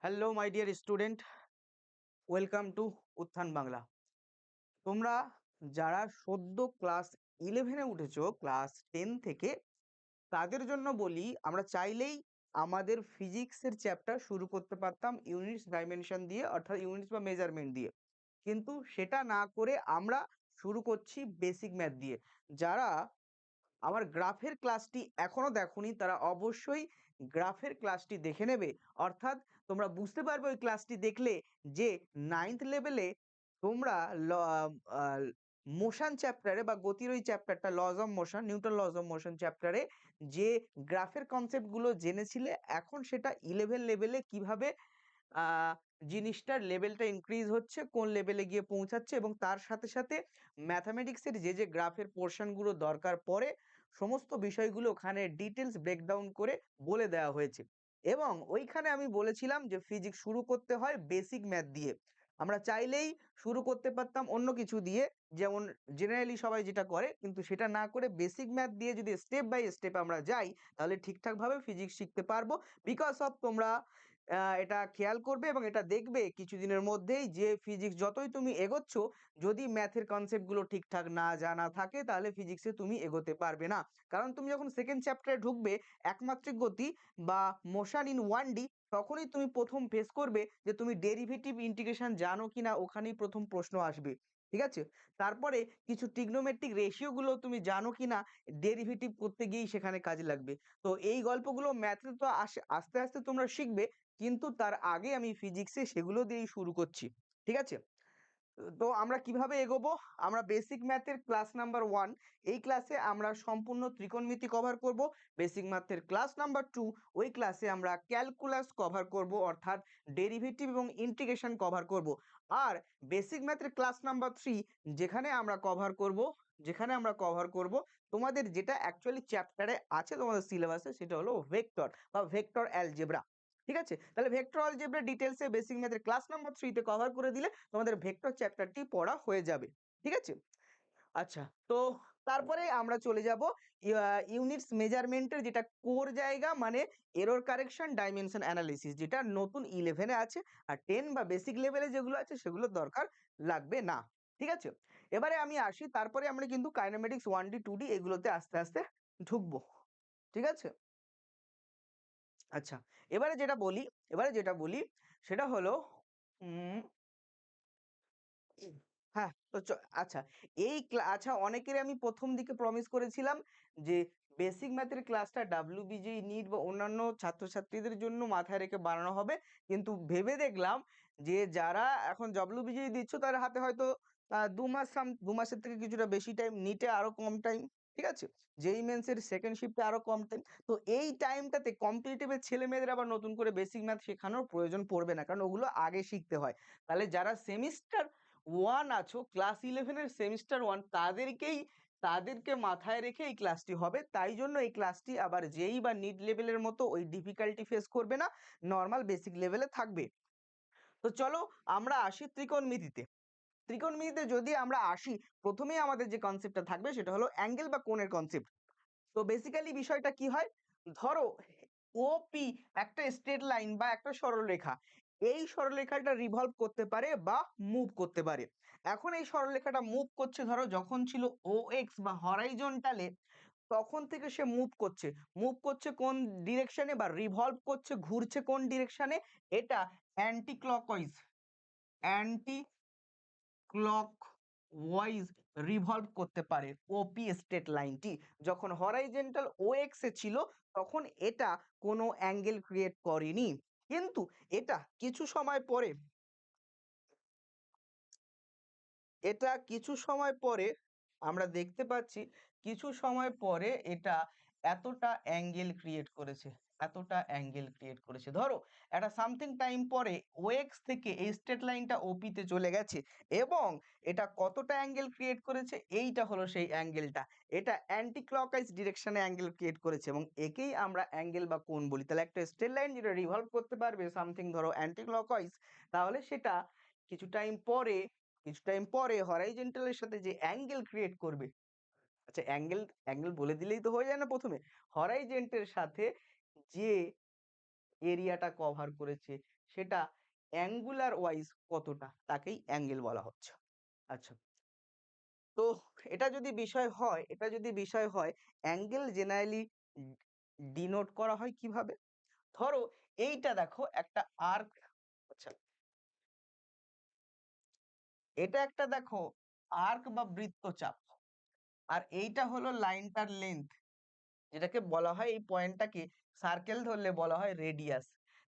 Hello my dear student, welcome to উত্থান বাংলা। তোমরা যারা সদ্য ক্লাস 11-এ উঠেছো, ক্লাস 10 থেকে, তাদের জন্য বলি, আমরা চাইলেই আমাদের ফিজিক্সের চ্যাপ্টার শুরু করতে পারতাম ইউনিটস ডাইমেনশন দিয়ে, অর্থাৎ ইউনিটস বা মেজারমেন্ট দিয়ে। কিন্তু সেটা না করে আমরা শুরু করছি বেসিক ম্যাথ দিয়ে। যারা আমার গ্রাফের ক্লাসটি এখনো দেখোনি তারা অবশ্যই গ্রাফের ক্লাসটি দেখে নেবে। অর্থাৎ তোমরা বুঝতে পারবে ওই ক্লাসটি দেখলে যে 9th লেভেলে তোমরা মোশন চ্যাপ্টারে বা গতির ওই চ্যাপ্টারটা, lodge of motion, Newton lodge of motion চ্যাপ্টারে যে গ্রাফের কনসেপ্টগুলো জেনেছিলে, এখন সেটা 11 লেভেলে কিভাবে আহ জিনিসটার লেভেলটা ইনক্রিজ হচ্ছে, কোন লেভেলে গিয়ে পৌঁছাচ্ছে, এবং তার সাথে সাথে ম্যাথামেটিক্সের যে গ্রাফের পোর্শনগুলো দরকার পড়ে সমস্ত বিষয়গুলো ওখানে ডিটেলস ব্রেকডাউন করে বলে দেওয়া হয়েছে। এবং ওইখানে আমি বলেছিলাম যে ফিজিক্স শুরু করতে হয় বেসিক ম্যাথ দিয়ে। আমরা চাইলেই শুরু করতে পারতাম অন্য কিছু দিয়ে, যেমন জেনারেলি সবাই যেটা করে, কিন্তু সেটা না করে বেসিক ম্যাথ দিয়ে যদি স্টেপ বাই স্টেপ আমরা যাই, তাহলে ঠিকঠাকভাবে ফিজিক্স শিখতে পারবো। বিকজ অফ তোমরা এটা খেয়াল করবে এবং এটা দেখবে কিছুদিনের মধ্যেই যে ফিজিক্স যতই তুমি এগোচ্ছ, যদি ম্যাথের কনসেপ্টগুলো ঠিকঠাক না জানা থাকে তাহলে ফিজিক্সে তুমি এগোতে পারবে না। কারণ তুমি যখন সেকেন্ড চ্যাপ্টারে ঢুকবে, একমাত্রিক গতি বা মোশন ইন 1D, তখনই তুমি প্রথম ফেস করবে যে তুমি ডেরিভেটিভ ইন্টিগ্রেশন জানো কিনা, ওখানেই প্রথম প্রশ্ন আসবে। ঠিক আছে? তারপরে কিছু ট্রিগনোমেট্রিক রেশিওগুলো তুমি জানো কিনা, ডেরিভেটিভ করতে গিয়েই সেখানে কাজে লাগবে। তো এই গল্পগুলো ম্যাথে তো আস্তে আস্তে তোমরা শিখবে, কিন্তু তার আগে আমি ফিজিক্সে সেগুলো দিয়েই শুরু করছি। ঠিক আছে? তো আমরা কিভাবে এগোবো? আমরা বেসিক ম্যাথের ক্লাস নাম্বার 1, এই ক্লাসে আমরা সম্পূর্ণ ত্রিকোণমিতি কভার করব। বেসিক ম্যাথের ক্লাস নাম্বার 2, ওই ক্লাসে আমরা ক্যালকুলাস কভার করব, অর্থাৎ ডেরিভেটিভ এবং ইন্টিগ্রেশন কভার করব। আর বেসিক ম্যাথের ক্লাস নাম্বার 3, যেখানে আমরা কভার করব তোমাদের যেটা অ্যাকচুয়ালি চ্যাপ্টারে আছে, তোমাদের সিলেবাসে, সেটা হলো ভেক্টর বা ভেক্টর অ্যালজেব্রা। ঠিক আছে? তাহলে ভেক্টর অ্যালজেব্রা ডিটেইলসে বেসিক ম্যাথের ক্লাস নাম্বার 3 তে কভার করে দিলে তোমাদের ভেক্টর চ্যাপ্টারটি পড়া হয়ে যাবে। ঠিক আছে? আচ্ছা, তো তারপরে আমরা চলে যাব ইউনিটস মেজারমেন্টের যেটা কোর জায়গা, মানে এরর কারেকশন, ডাইমেনশন অ্যানালিসিস, যেটা নতুন 11 এ আছে। আর 10 বা বেসিক লেভেলে যেগুলো আছে সেগুলো দরকার লাগবে না। ঠিক আছে? এবারে আমি আসি, তারপরে আমরা কিন্তু কাইনেমেটিক্স 1D 2D এগুলোতে আস্তে আস্তে ঢুকবো। ঠিক আছে? আচ্ছা, এবারে যেটা বলি সেটা হলো, উম হ্যাঁ, তো আচ্ছা, আচ্ছা, অনেকেরই আমি প্রথম দিকে প্রমিস করেছিলাম যে বেসিক ম্যাথের ক্লাসটা ডাব্লিউবিজি, নিট বা অন্যান্য ছাত্রছাত্রীদের জন্য মাথায় রেখে বানানো হবে। কিন্তু ভেবে দেখলাম যে যারা এখন ডাব্লিউবিজি দিচ্ছ তার হাতে হয়তো 2 মাসের থেকে কিছুটা বেশি টাইম, নিটে আরো কম টাইম। ঠিক আছে? যেই মেন্সের সেকেন্ড শিফটে আরো কম টাইম। তো এই টাইমটাতে কম্পিটিটিভের ছেলে মেয়েদের আবার নতুন করে বেসিক ম্যাথ শেখানোর প্রয়োজন পড়বে না, কারণ ওগুলো আগে শিখতে হয়। তাহলে যারা সেমিস্টার 1 আছো, ক্লাস 11 এর সেমিস্টার 1, তাদেরকে মাথায় রেখে এই ক্লাসটি হবে। তাই জন্য এই ক্লাসটি আবার যেই বা নিট লেভেলের মতো ওই ডিফিকাল্টি ফেস করবে না, নর্মাল বেসিক লেভেলে থাকবে। তো চলো আমরা আসি ত্রিকোণমিতিতে। ত্রিকোণমিতিতে যদি আমরা আসি, প্রথমেই আমাদের যে কনসেপ্টটা থাকবে সেটা হলো অ্যাঙ্গেল বা কোণের কনসেপ্ট। তো বেসিক্যালি বিষয়টা কি হয়, ধরো ওপি একটা স্ট্রেট লাইন বা একটা সরলরেখা, এই সরলরেখাটা রিভলভ করতে পারে বা মুভ করতে পারে। এখন এই সরলরেখাটা মুভ করছে, ধরো যখন ছিল ও এক্স বা হরাইজন্টালে, তখন থেকে সে মুভ করছে কোন ডিরেকশনে, বা রিভলভ করছে, ঘুরছে কোন ডিরেকশনে? এটা anti clockwise, anti clock wise revolve করতে পারে ওপি স্ট্রেট লাইনটি। যখন হরাইজন্টাল ও এক্স এ ছিল, তখন এটা কোনো অ্যাঙ্গেল ক্রিয়েট করেনি। কিন্তু এটা কিছু সময় পরে আমরা দেখতে পাচ্ছি, কিছু সময় পরে এটা এতটা অ্যাঙ্গেল ক্রিয়েট করেছে। ধরো একটা সামথিং টাইম পরে ওএক্স থেকে এই স্ট্রেট লাইনটা ওপি তে চলে গেছে, এবং এটা কতটা অ্যাঙ্গেল ক্রিয়েট করেছে, এইটা হলো সেই অ্যাঙ্গেলটা। এটা অ্যান্টি ক্লকওয়াইজ ডিরেকশনে অ্যাঙ্গেল ক্রিয়েট করেছে, এবং একেই আমরা অ্যাঙ্গেল বা কোণ বলি। তাহলে একটা স্ট্রেট লাইন যেটা রিভলভ করতে পারবে সামথিং, ধরো অ্যান্টি ক্লকওয়াইজ, তাহলে সেটা কিছু টাইম পরে হরাইজন্টালের সাথে যে অ্যাঙ্গেল ক্রিয়েট করবে। আচ্ছা, অ্যাঙ্গেল বলে দিলেই তো হয়ে যায় না? প্রথমে হরাইজন্টালের সাথে যে এরিয়াটা কভার করেছে সেটা অ্যাঙ্গুলার ওয়াইজ কতটা তাকেই অ্যাঙ্গেল বলা হচ্ছে। আচ্ছা, তো এটা যদি বিষয় হয় অ্যাঙ্গেল জেনারেলি ডিনোট করা হয় কিভাবে? ধরো এইটা দেখো একটা আর্ক। আচ্ছা, এটা একটা দেখো আর্ক বা বৃত্তচাপ, আর এইটা হলো লাইনটার লেন্থ, যেটাকে বলা হয় এই পয়েন্টটাকে সার্কেল ধরলে বলা হয় রেডিয়াস।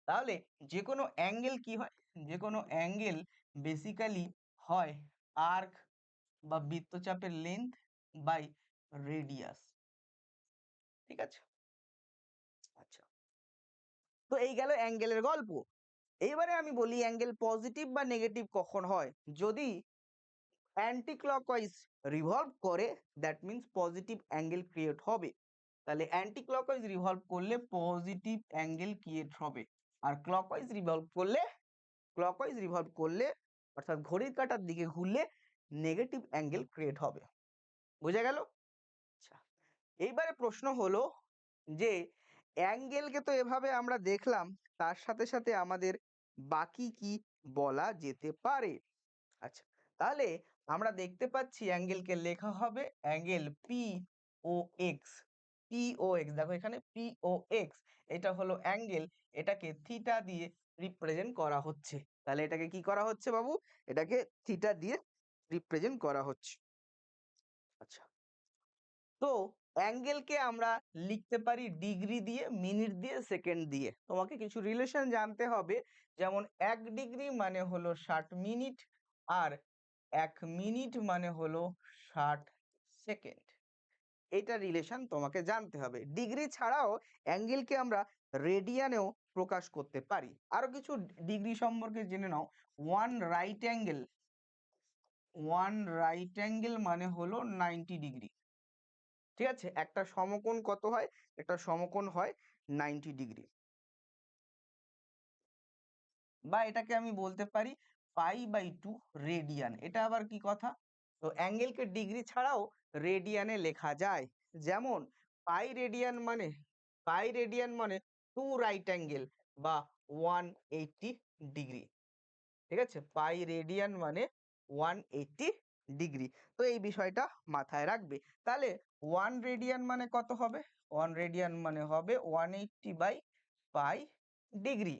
তাহলে যে কোনো অ্যাঙ্গেল কি হয়? যে কোনো অ্যাঙ্গেল বেসিক্যালি হয় আর্ক বা বৃত্তচাপের লেন্থ বাই রেডিয়াস। ঠিক আছে? আচ্ছা, তো এই গেল অ্যাঙ্গেলের গল্প। এইবারে আমি বলি অ্যাঙ্গেল পজিটিভ বা নেগেটিভ কখন হয়? যদি অ্যান্টি ক্লকওয়াইজ রিভলভ করে, that means positive angle create হবে। তাহলে অ্যান্টি ক্লকওয়াইজ রিভলভ করলে পজিটিভ অ্যাঙ্গেল ক্রিয়েট হবে, আর ক্লকওয়াইজ রিভলভ করলে অর্থাৎ ঘড়ির কাঁটার দিকে ঘুরলে নেগেটিভ অ্যাঙ্গেল ক্রিয়েট হবে। বোঝা গেল? আচ্ছা, এইবারে প্রশ্ন হলো যে অ্যাঙ্গেলকে তো এভাবে আমরা দেখলাম, তার সাথে সাথে আমাদের বাকি কি বলা যেতে পারে? আচ্ছা, তাহলে আমরা দেখতে পাচ্ছি অ্যাঙ্গেলকে লেখা হবে অ্যাঙ্গেল পি ও এক্স। পি ও এক্স, দেখো এখানে পি ও এক্স, এটা হলো অ্যাঙ্গেল, এটাকে থিটা দিয়ে রিপ্রেজেন্ট করা হচ্ছে। তাহলে এটাকে কি করা হচ্ছে বাবু? এটাকে থিটা দিয়ে রিপ্রেজেন্ট করা হচ্ছে। আচ্ছা, তো অ্যাঙ্গেলকে আমরা লিখতে পারি ডিগ্রি দিয়ে, মিনিট দিয়ে, সেকেন্ড দিয়ে। তোমাকে কিছু রিলেশন জানতে হবে, যেমন 1 ডিগ্রি মানে হলো 60 মিনিট, আর 1 মিনিট মানে হলো 60 সেকেন্ড। এটা রিলেশন তোমাকে জানতে হবে। ডিগ্রি ছাড়াও অ্যাঙ্গেলকে আমরা রেডিয়ানেও প্রকাশ করতে পারি। আরো কিছু ডিগ্রি সম্পর্কে জেনে নাও। ওয়ান রাইট অ্যাঙ্গেল মানে হলো 90 ডিগ্রি। ঠিক আছে? একটা সমকোণ কত হয়? একটা সমকোণ হয় 90 ডিগ্রি। বা এটাকে আমি বলতে পারি π/2 রেডিয়ান। এটা আবার কি কথা? তো অ্যাঙ্গেলকে ডিগ্রি ছাড়াও রেডিয়ানে লেখা যায়। যেমন পাই রেডিয়ান মানে 2 রাইট অ্যাঙ্গেল বা 180 ডিগ্রি। ঠিক আছে? পাই রেডিয়ান মানে 180 ডিগ্রি। তো এই বিষয়টা মাথায় রাখবে। তাহলে 1 রেডিয়ান মানে কত হবে? 1 রেডিয়ান মানে হবে 180 বাই পাই ডিগ্রি।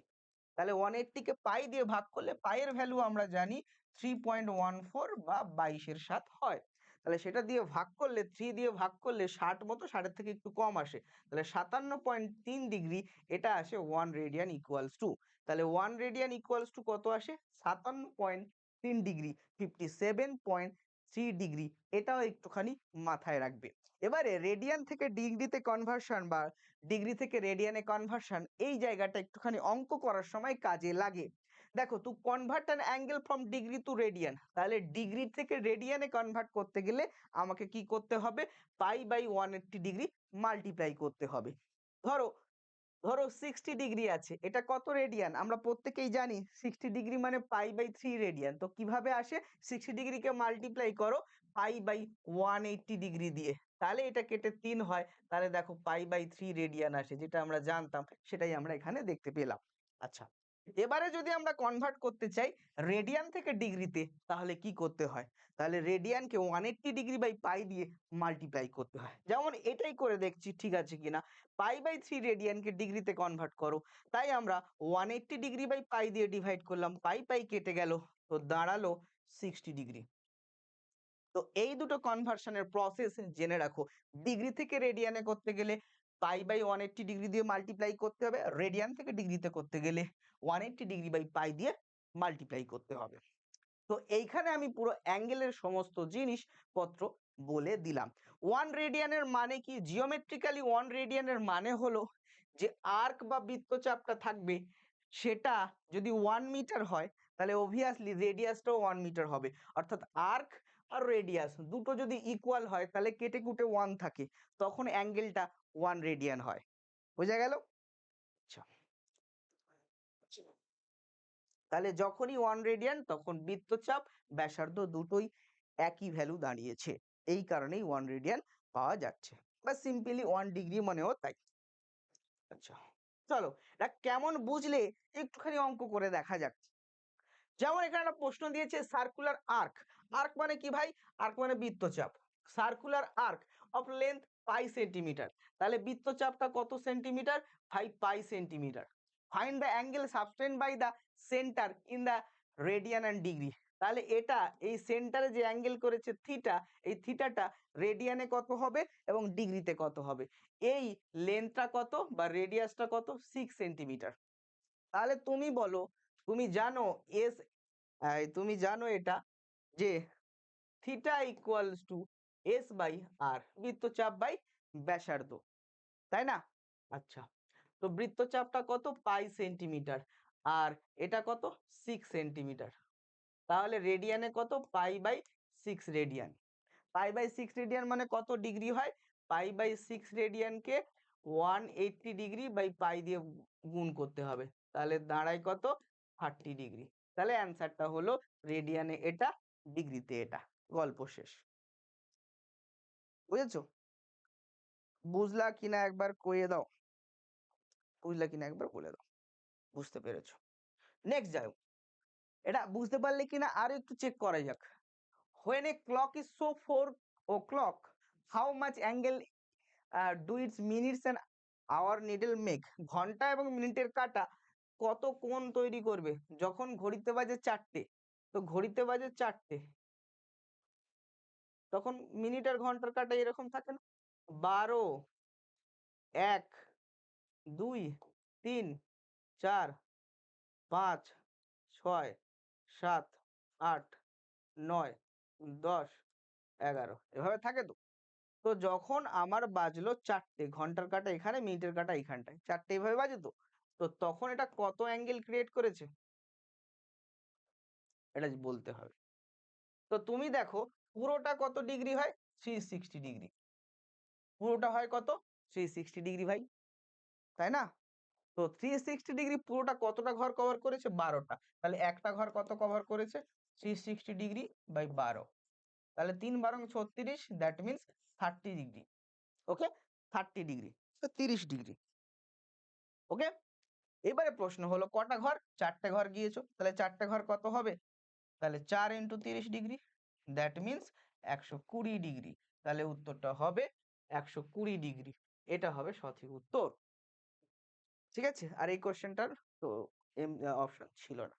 তাহলে 180 কে পাই দিয়ে ভাগ করলে পাই এর ভ্যালু আমরা জানি 3.14 বা 22/7 হয়। তাহলে সেটা দিয়ে ভাগ করলে 3 দিয়ে ভাগ করলে 60 মতো, 60 এর থেকে একটু কম আসে। তাহলে 57.3 ডিগ্রি এটা আসে 1 রেডিয়ান ইকুয়ালস টু। তাহলে 1 রেডিয়ান ইকুয়ালস টু কত আসে? 57.3 ডিগ্রি, 57.3 ডিগ্রি। এটাও একটুখানি মাথায় রাখবে। এবারে রেডিয়ান থেকে ডিগ্রিতে কনভার্সন বা ডিগ্রি থেকে রেডিয়ানে কনভার্সন, এই জায়গাটা একটুখানি অঙ্ক করার সময় কাজে লাগে। দেখো, to convert an angle from degree to radian, তাহলে ডিগ্রি থেকে রেডিয়ানে কনভার্ট করতে গেলে আমাকে কি করতে হবে? π/180 ডিগ্রি মাল্টিপ্লাই করতে হবে। ধরো ধরো 60 ডিগ্রি আছে, এটা কত রেডিয়ান? আমরা প্রত্যেকেই জানি 60 ডিগ্রি মানে π/3 রেডিয়ান। তো কিভাবে আসে? 60 ডিগ্রিকে মাল্টিপ্লাই করো π/180 ডিগ্রি দিয়ে, তাহলে এটা কেটে 3 হয়। তাহলে দেখো π/3 রেডিয়ান আসে, যেটা আমরা জানতাম সেটাই আমরা এখানে দেখতে পেলাম। আচ্ছা, এবারে যদি আমরা কনভার্ট করতে চাই রেডিয়ান থেকে ডিগ্রিতে, তাহলে কি করতে হয়? তাহলে রেডিয়ানকে 180 ডিগ্রি বাই পাই দিয়ে মাল্টিপ্লাই করতে হয়। যেমন এটাই করে দেখছি ঠিক আছে কিনা। π/3 রেডিয়ানকে ডিগ্রিতে কনভার্ট করো, তাই আমরা 180 ডিগ্রি বাই পাই দিয়ে ডিভাইড করলাম, পাই পাই কেটে গেল, তো দাঁড়ালো 60 ডিগ্রি। তো এই দুটো কনভার্সনের প্রসেস জেনে রাখো। ডিগ্রি থেকে রেডিয়ানে করতে গেলে π/180 ডিগ্রি দিয়ে মাল্টিপ্লাই করতে হবে, রেডিয়ান থেকে ডিগ্রিতে করতে গেলে 180 ডিগ্রি বাই পাই দিয়ে মাল্টিপ্লাই করতে হবে। তো এইখানে আমি পুরো অ্যাঙ্গেলের সমস্ত জিনিসপত্র বলে দিলাম। 1 রেডিয়ানের মানে কি? জিওমেট্রিক্যালি 1 রেডিয়ানের মানে হলো যে আর্ক বা বৃত্তচাপটা থাকবে, সেটা যদি 1 মিটার হয় তাহলে অবভিয়াসলি রেডিয়াসটাও 1 মিটার হবে। অর্থাৎ আর্ক আর রেডিয়াস দুটো যদি ইকুয়াল হয় তাহলে কেটে কুটে 1 থাকে, তখন অ্যাঙ্গেলটা 1 রেডিয়ান হয়। বোঝা গেল? আচ্ছা, তাহলে যখনই 1 রেডিয়ান তখন বৃত্তচাপ ব্যাসার্ধ দুটোই একই ভ্যালু দাঁড়িয়েছে, এই কারণেই 1 রেডিয়ান পাওয়া যাচ্ছে। বা সিম্পলি 1 ডিগ্রি মনেও তাই। আচ্ছা, চলো এটা কেমন বুঝলে একটুখানি অঙ্ক করে দেখা যাক। যেমন এখানে একটা প্রশ্ন দিয়েছে সার্কুলার আর্ক। আর্ক মানে কি ভাই? আর্ক মানে বৃত্তচাপ। Circular arc of length pi centimetre. তাহলে বৃত্তচাপটা কত centimetre? 5 pi centimetre. Find the angle subtend by the centre in the radian and degree. তাহলে এটা এই সেন্টারে যে অ্যাঙ্গেল করেছে থিটা, এই থিটাটা রেডিয়ানে কত হবে এবং ডিগ্রিতে কত হবে? এই লেন্থটা কত বা রেডিয়াসটা কত? 6 সেন্টিমিটার। তাহলে তুমি বলো, তুমি জানো এস তুমি জানো এটা যে theta equals to S by R, বৃত্তচাপ বাই ব্যাসার্ধ, তাই না? আচ্ছা, তো বৃত্তচাপটা কত? পাই সেন্টিমিটার, আর এটা কত? 6 সেন্টিমিটার। তাহলে রেডিয়ানে কত? Pi by 6 radian. Pi by 6 radian মানে কত ডিগ্রি হয়? পাই বাই 6 রেডিয়ানকে 180 ডিগ্রি বাই পাই দিয়ে গুণ করতে হবে, তাহলে দাঁড়ায় কত? 30 ডিগ্রি। তাহলে অ্যান্সারটা হলো রেডিয়ানে এটা, ডিগ্রিতে এটা। গল্প শেষ। বুঝেছো? বুঝলা কিনা একবার কইয়ে দাও, বুঝলা কিনা একবার বলে দাও বুঝতে পেরেছো। নেক্সট যাও, এটা বুঝতে পারলে কিনা আরো একটু চেক করা যাক। when a clock is so 4 o'clock, how much angle do its minutes and hour needle make? ঘন্টা এবং মিনিটের কাঁটা কত কোণ তৈরি করবে যখন ঘড়িতে বাজে 4টে? তো ঘড়িতে বাজে 4টে, তখন মিনিট আর ঘন্টার কাঁটা এরকম থাকে না? 12, 1, 2, 3, 4, 5, 6, 7, 8, 9, 10, 11 এভাবে থাকে তো। তো যখন আমার বাজলো 4টে, ঘন্টার কাঁটা এখানে, মিনিটের কাঁটা এইখানটায়, 4টে এভাবে বাজে তো। তো তখন এটা কত অ্যাঙ্গেল ক্রিয়েট করেছে? এটা বলতে হবে। তো তুমি দেখো পুরোটা কত ডিগ্রি হয়? 360 ডিগ্রি। পুরোটা হয় কত? 360 ডিগ্রি ভাই, তাই না? তো 360 ডিগ্রি পুরোটা কতটা ঘর কভার করেছে? 12টা। তাহলে একটা ঘর কত কভার করেছে? 360 ডিগ্রি বাই 12। তাহলে 3 বারং 36, that means 30 degree. Okay, 30 degree, 30 degree. Okay, এবারে প্রশ্ন হলো কটা ঘর? 4টে ঘর গিয়েছো, তাহলে 4টে ঘর কত হবে? তাহলে 4 into 30 degree, that means 120 degree. তাহলে উত্তরটা হবে 120 ডিগ্রি। এটা হবে সঠিক উত্তর। ঠিক আছে, আর এই কোশ্চেনটার তো অপশন ছিল না।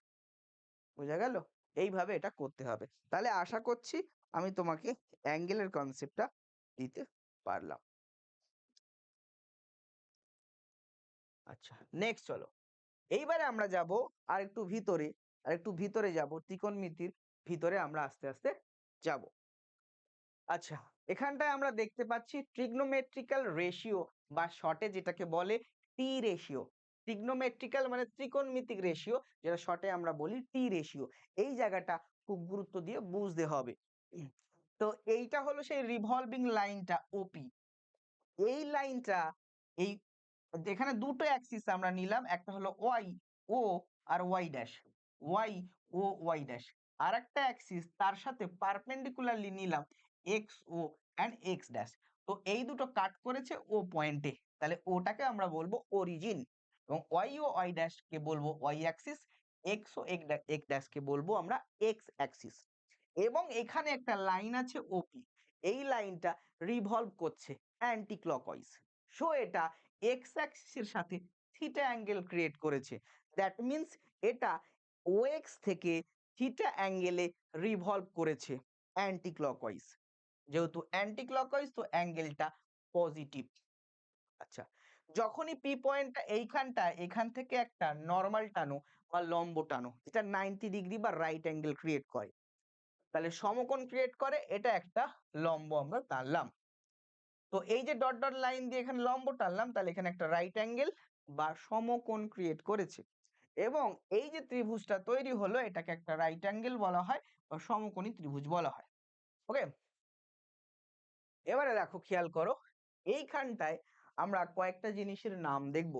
বোঝা গেল? এইভাবে এটা করতে হবে। তাহলে আশা করছি আমি তোমাকে অ্যাঙ্গেলের কনসেপ্টটা দিতে পারলাম। আচ্ছা, নেক্সট চলো, এইবারে আমরা যাব আর একটু ভিতরে, আর একটু ভিতরে যাব, ত্রিকোণমিতির ভিতরে আমরা আস্তে আস্তে যাব। আচ্ছা, এখানটায় আমরা দেখতে পাচ্ছি ট্রিগনোমেট্রিক্যাল রেশিও বা শর্টে যেটাকে বলে টি রেশিও। ট্রিগনোমেট্রিক্যাল মানে ত্রিকোণমিতিক রেশিও, যেটা শর্টে আমরা বলি টি রেশিও। এই জায়গাটা খুব গুরুত্ব দিয়ে বুঝতে হবে। তো এইটা হলো সেই রিভলভিং লাইনটা ওপি। এই লাইনটা, এই যেখানে দুটো অ্যাক্সিস আমরা নিলাম, একটা হলো ওয়াই ও আর Y dash, Y O Y dash. আর একটা অ্যাক্সিস তার সাথে পারপেন্ডিকুলারলি নিলাম X O and X dash. তো এই দুটো কাট করেছে ও পয়েন্টে, তাহলে ওটাকে আমরা বলবো অরিজিন, এবং ওয়াই ও ওয়াই ড্যাশ কে বলবো ওয়াই অ্যাক্সিস, এক্স ও এক্স ড্যাশ কে বলবো আমরা এক্স অ্যাক্সিস। এবং এখানে একটা লাইন আছে ওপি, এই লাইনটা রিভলভ করছে অ্যান্টি ক্লকওয়াইজ। সো এটা এক্স অ্যাক্সিসের সাথে থিটা অ্যাঙ্গেল ক্রিয়েট করেছে, দ্যাট মিন্স এটা ওএক্স থেকে থিটা অ্যাঙ্গেলে রিভলভ করেছে অ্যান্টি ক্লকওয়াইজ। যেহেতু অ্যান্টি ক্লকওয়াইজ তো অ্যাঙ্গেলটা পজিটিভ। আচ্ছা, যখনই পি পয়েন্টটা এইখানটা, এখান থেকে একটা নর্মাল টানো বা লম্ব টানো, যেটা 90 ডিগ্রি বা রাইট অ্যাঙ্গেল ক্রিয়েট করে, তাহলে সমকোণ ক্রিয়েট করে, এটা একটা লম্ব আমরা টানলাম। তো এই যে ডট ডট লাইন দিয়ে এখানে লম্ব টানলাম, তাহলে এখানে একটা রাইট অ্যাঙ্গেল বা সমকোণ ক্রিয়েট করেছে। এবং এই যে ত্রিভুজটা তৈরি হলো, এটাকে একটা রাইট অ্যাঙ্গেল বলা হয় বা সমকোণী ত্রিভুজ বলা হয়। ওকে, এবারে দেখো খেয়াল করো, এইখানটায় আমরা কয়েকটা জিনিসের নাম দেখব।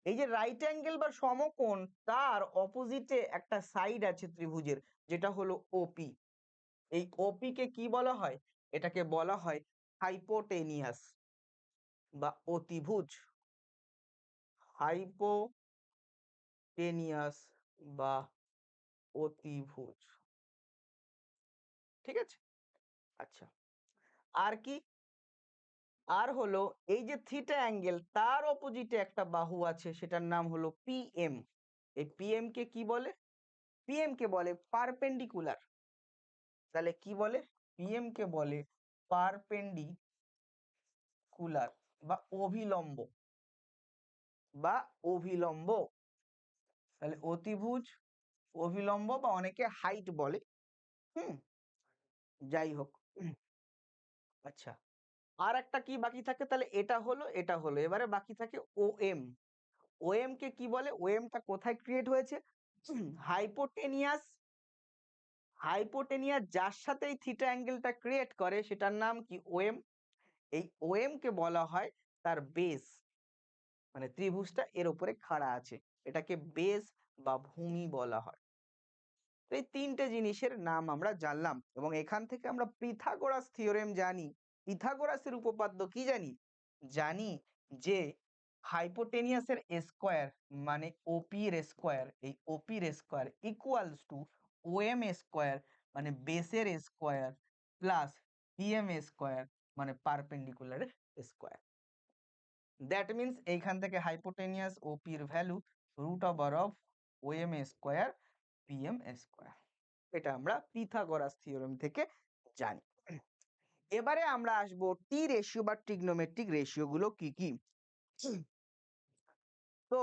এই যে রাইট অ্যাঙ্গেল বা সমকোণ, তার অপোজিটে একটা সাইড আছে ত্রিভুজের, যেটা হলো ওপি। এই ওপি কে কি বলা হয়? এটাকে বলা হয় হাইপোটেনিয়াস বা অতিভুজ। হাইপোটেনিয়াস বা অতিভুজ। ঠিক আছে? আচ্ছা, আর কি? আর হলো এই যে থিটা অ্যাঙ্গেল তার অপোজিটে একটা বাহু আছে সেটার নাম হলো পিএম। এই পিএম কে কি বলে? পিএম কে বলে পারপেন্ডিকুলার। তাহলে কি বলে? পিএম কে বলে পারপেন্ডিকুলার বা অভিলম্ব বা অভিলম্ব। তাহলে অতিভুজ, অভিলম্ব বা অনেকে হাইট বলে। হুম, যাই হোক। আচ্ছা, আর একটা কি বাকি থাকে? তাহলে এটা হলো, এটা হলো, এবারে বাকি থাকে ওএম। ওএম কে কি বলে? ওএম টা কোথায় ক্রিয়েট হয়েছে? হাইপোটেনিয়াস, হাইপোটেনিয়াস যার সাথে এই থিটা অ্যাঙ্গেলটা ক্রিয়েট করে সেটার নাম কি? ওএম। এই ওএম কে বলা হয় তার বেস, মানে ত্রিভুজটা এর উপরে খাড়া আছে, এটাকে বেস বা ভূমি বলা হয়। তো এই তিনটে জিনিসের নাম আমরা জানলাম এবং এখান থেকে আমরা পিথাগোরাস থিওরেম জানি। পিথাগোরাসের উপপাদ্য কি জানি? জানি যে হাইপোটেনিয়াসের স্কোয়ার মানে ওপি এর স্কোয়ার, এই ওপি এর square equals to OM square মানে বেসের স্কোয়ার প্লাস পিএম স্কোয়ার মানে পারপেন্ডিকুলার স্কোয়ার। দ্যাট মিনস এইখান থেকে হাইপোটেনিয়াস ওপি এর value root over of OM square PM square. এটা আমরা পিথাগোরাস থিওরেম থেকে জানি। এবারে আমরা আসবো টি রেশিও বা ট্রিগনোমেট্রিক রেশিও গুলো কি কি। তো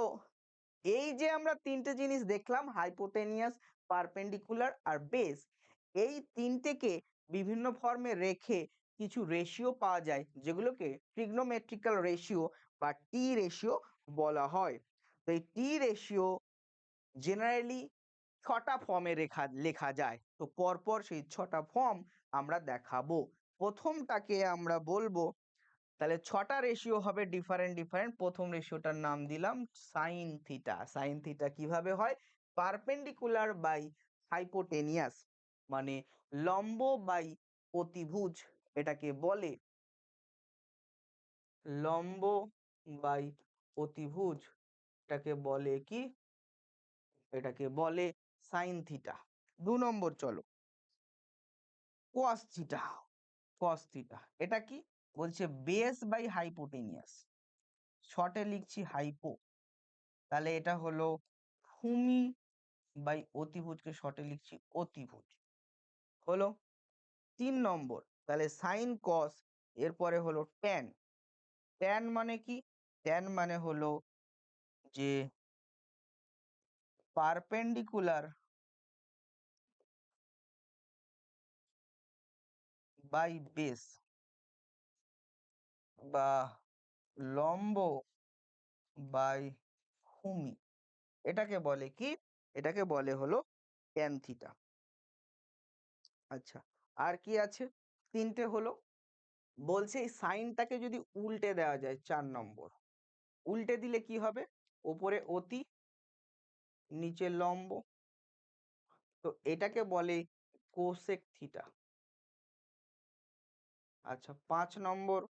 এই যে আমরা তিনটে জিনিস দেখলাম, হাইপোটেনিয়াস, পারপেন্ডিকুলার আর বেস, এই তিনটেকে বিভিন্ন ফর্মে রেখে কিছু রেশিও পাওয়া যায় যেগুলোকে ট্রিগনোমেট্রিক্যাল রেশিও বা টি রেশিও বলা হয়। তো এই টি রেশিও জেনারেলি ৬টা ফর্মে লেখা যায়। তো পরপর সেই ৬টা ফর্ম আমরা দেখাবো। প্রথমটাকে আমরা বলবো, তাহলে ৬টা রেশিও হবে ডিফারেন্ট ডিফারেন্ট। প্রথম রেশিওটার নাম দিলাম সাইন থিটা। সাইন থিটা কিভাবে হয়? পারপেন্ডিকুলার বাই হাইপোটেনিয়াস মানে লম্ব বাই অতিভুজ, এটাকে বলে লম্ব বাই অতিভুজ, এটাকে বলে কি? এটাকে বলে সাইন থিটা। ২ নম্বর চলো, কস থিটা। কস থিটা এটা কি? বলছে বেস বাই হাইপোটেনিয়াস, শর্টে লিখছি হাইপো। তাহলে এটা হলো ভূমি বাই অতিভুজকে শর্টে লিখছি অতিভুজ। হলো ৩ নম্বর, তাহলে সাইন কস, এরপরে হলো ট্যান। ট্যান মানে কি? ট্যান মানে হলো যে পারপেন্ডিকুলার বাই বেস বা লম্ব বাই ভূমি, এটাকে বলে কি? এটাকে বলে হলো ট্যান থিটা। আচ্ছা, আর কি আছে? ৩টে হলো। বলছে এই সাইনটাকে যদি উল্টে দেওয়া যায়, ৪ নম্বর, উল্টে দিলে কি হবে? ওপরে অতি, নিচে লম্ব, তো এটাকে বলে কোসেক থিটা। আচ্ছা, ৫ নম্বর,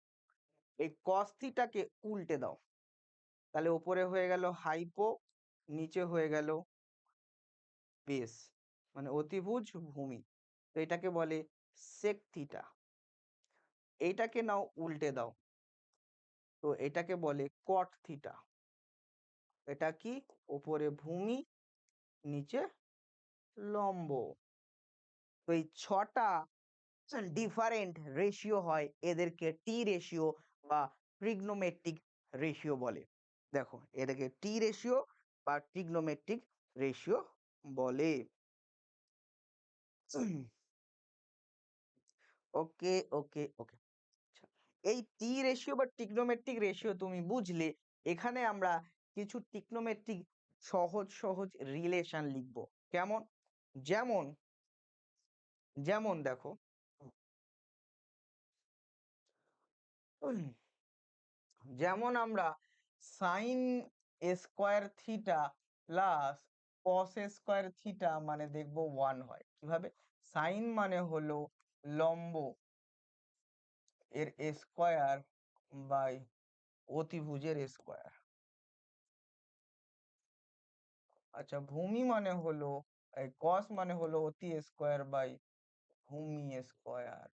এই কস থিটাকে উল্টে দাও, তাহলে ওপরে হয়ে গেল হাইপো, নিচে হয়ে গেল বেস মানে অতিভুজ ভূমি, তো এটাকে বলে সেক থিটা। এইটাকে নাও উল্টে দাও, তো এটাকে বলে কট থিটা। এটা কি? ওপরে ভূমি, নিচে লম্ব। তো এই ৬টা ডিফারেন্ট রেশিও হয়, এদেরকে টি রেশিও বা ট্রিগনোমেট্রিক রেশিও বলে। দেখো, এটাকে টি রেশিও বা ট্রিগনোমেট্রিক রেশিও বলে। ওকে ওকে ওকে। আচ্ছা, এই টি রেশিও বা ট্রিগনোমেট্রিক রেশিও তুমি বুঝলে। এখানে আমরা কিছু ট্রিগনোমেট্রিক সহজ সহজ রিলেশন লিখব। কেমন? যেমন, যেমন দেখো, যেমন আমরা sine square theta plus cos square theta মানে দেখবো 1 হয়। কিভাবে? সাইন মানে হলো লম্ব এর স্কোয়ার বাই অতিভুজের স্কোয়ার। আচ্ছা, ভূমি মানে হলো কস মানে হলো অতি স্কোয়ার বাই ভূমি স্কোয়ার।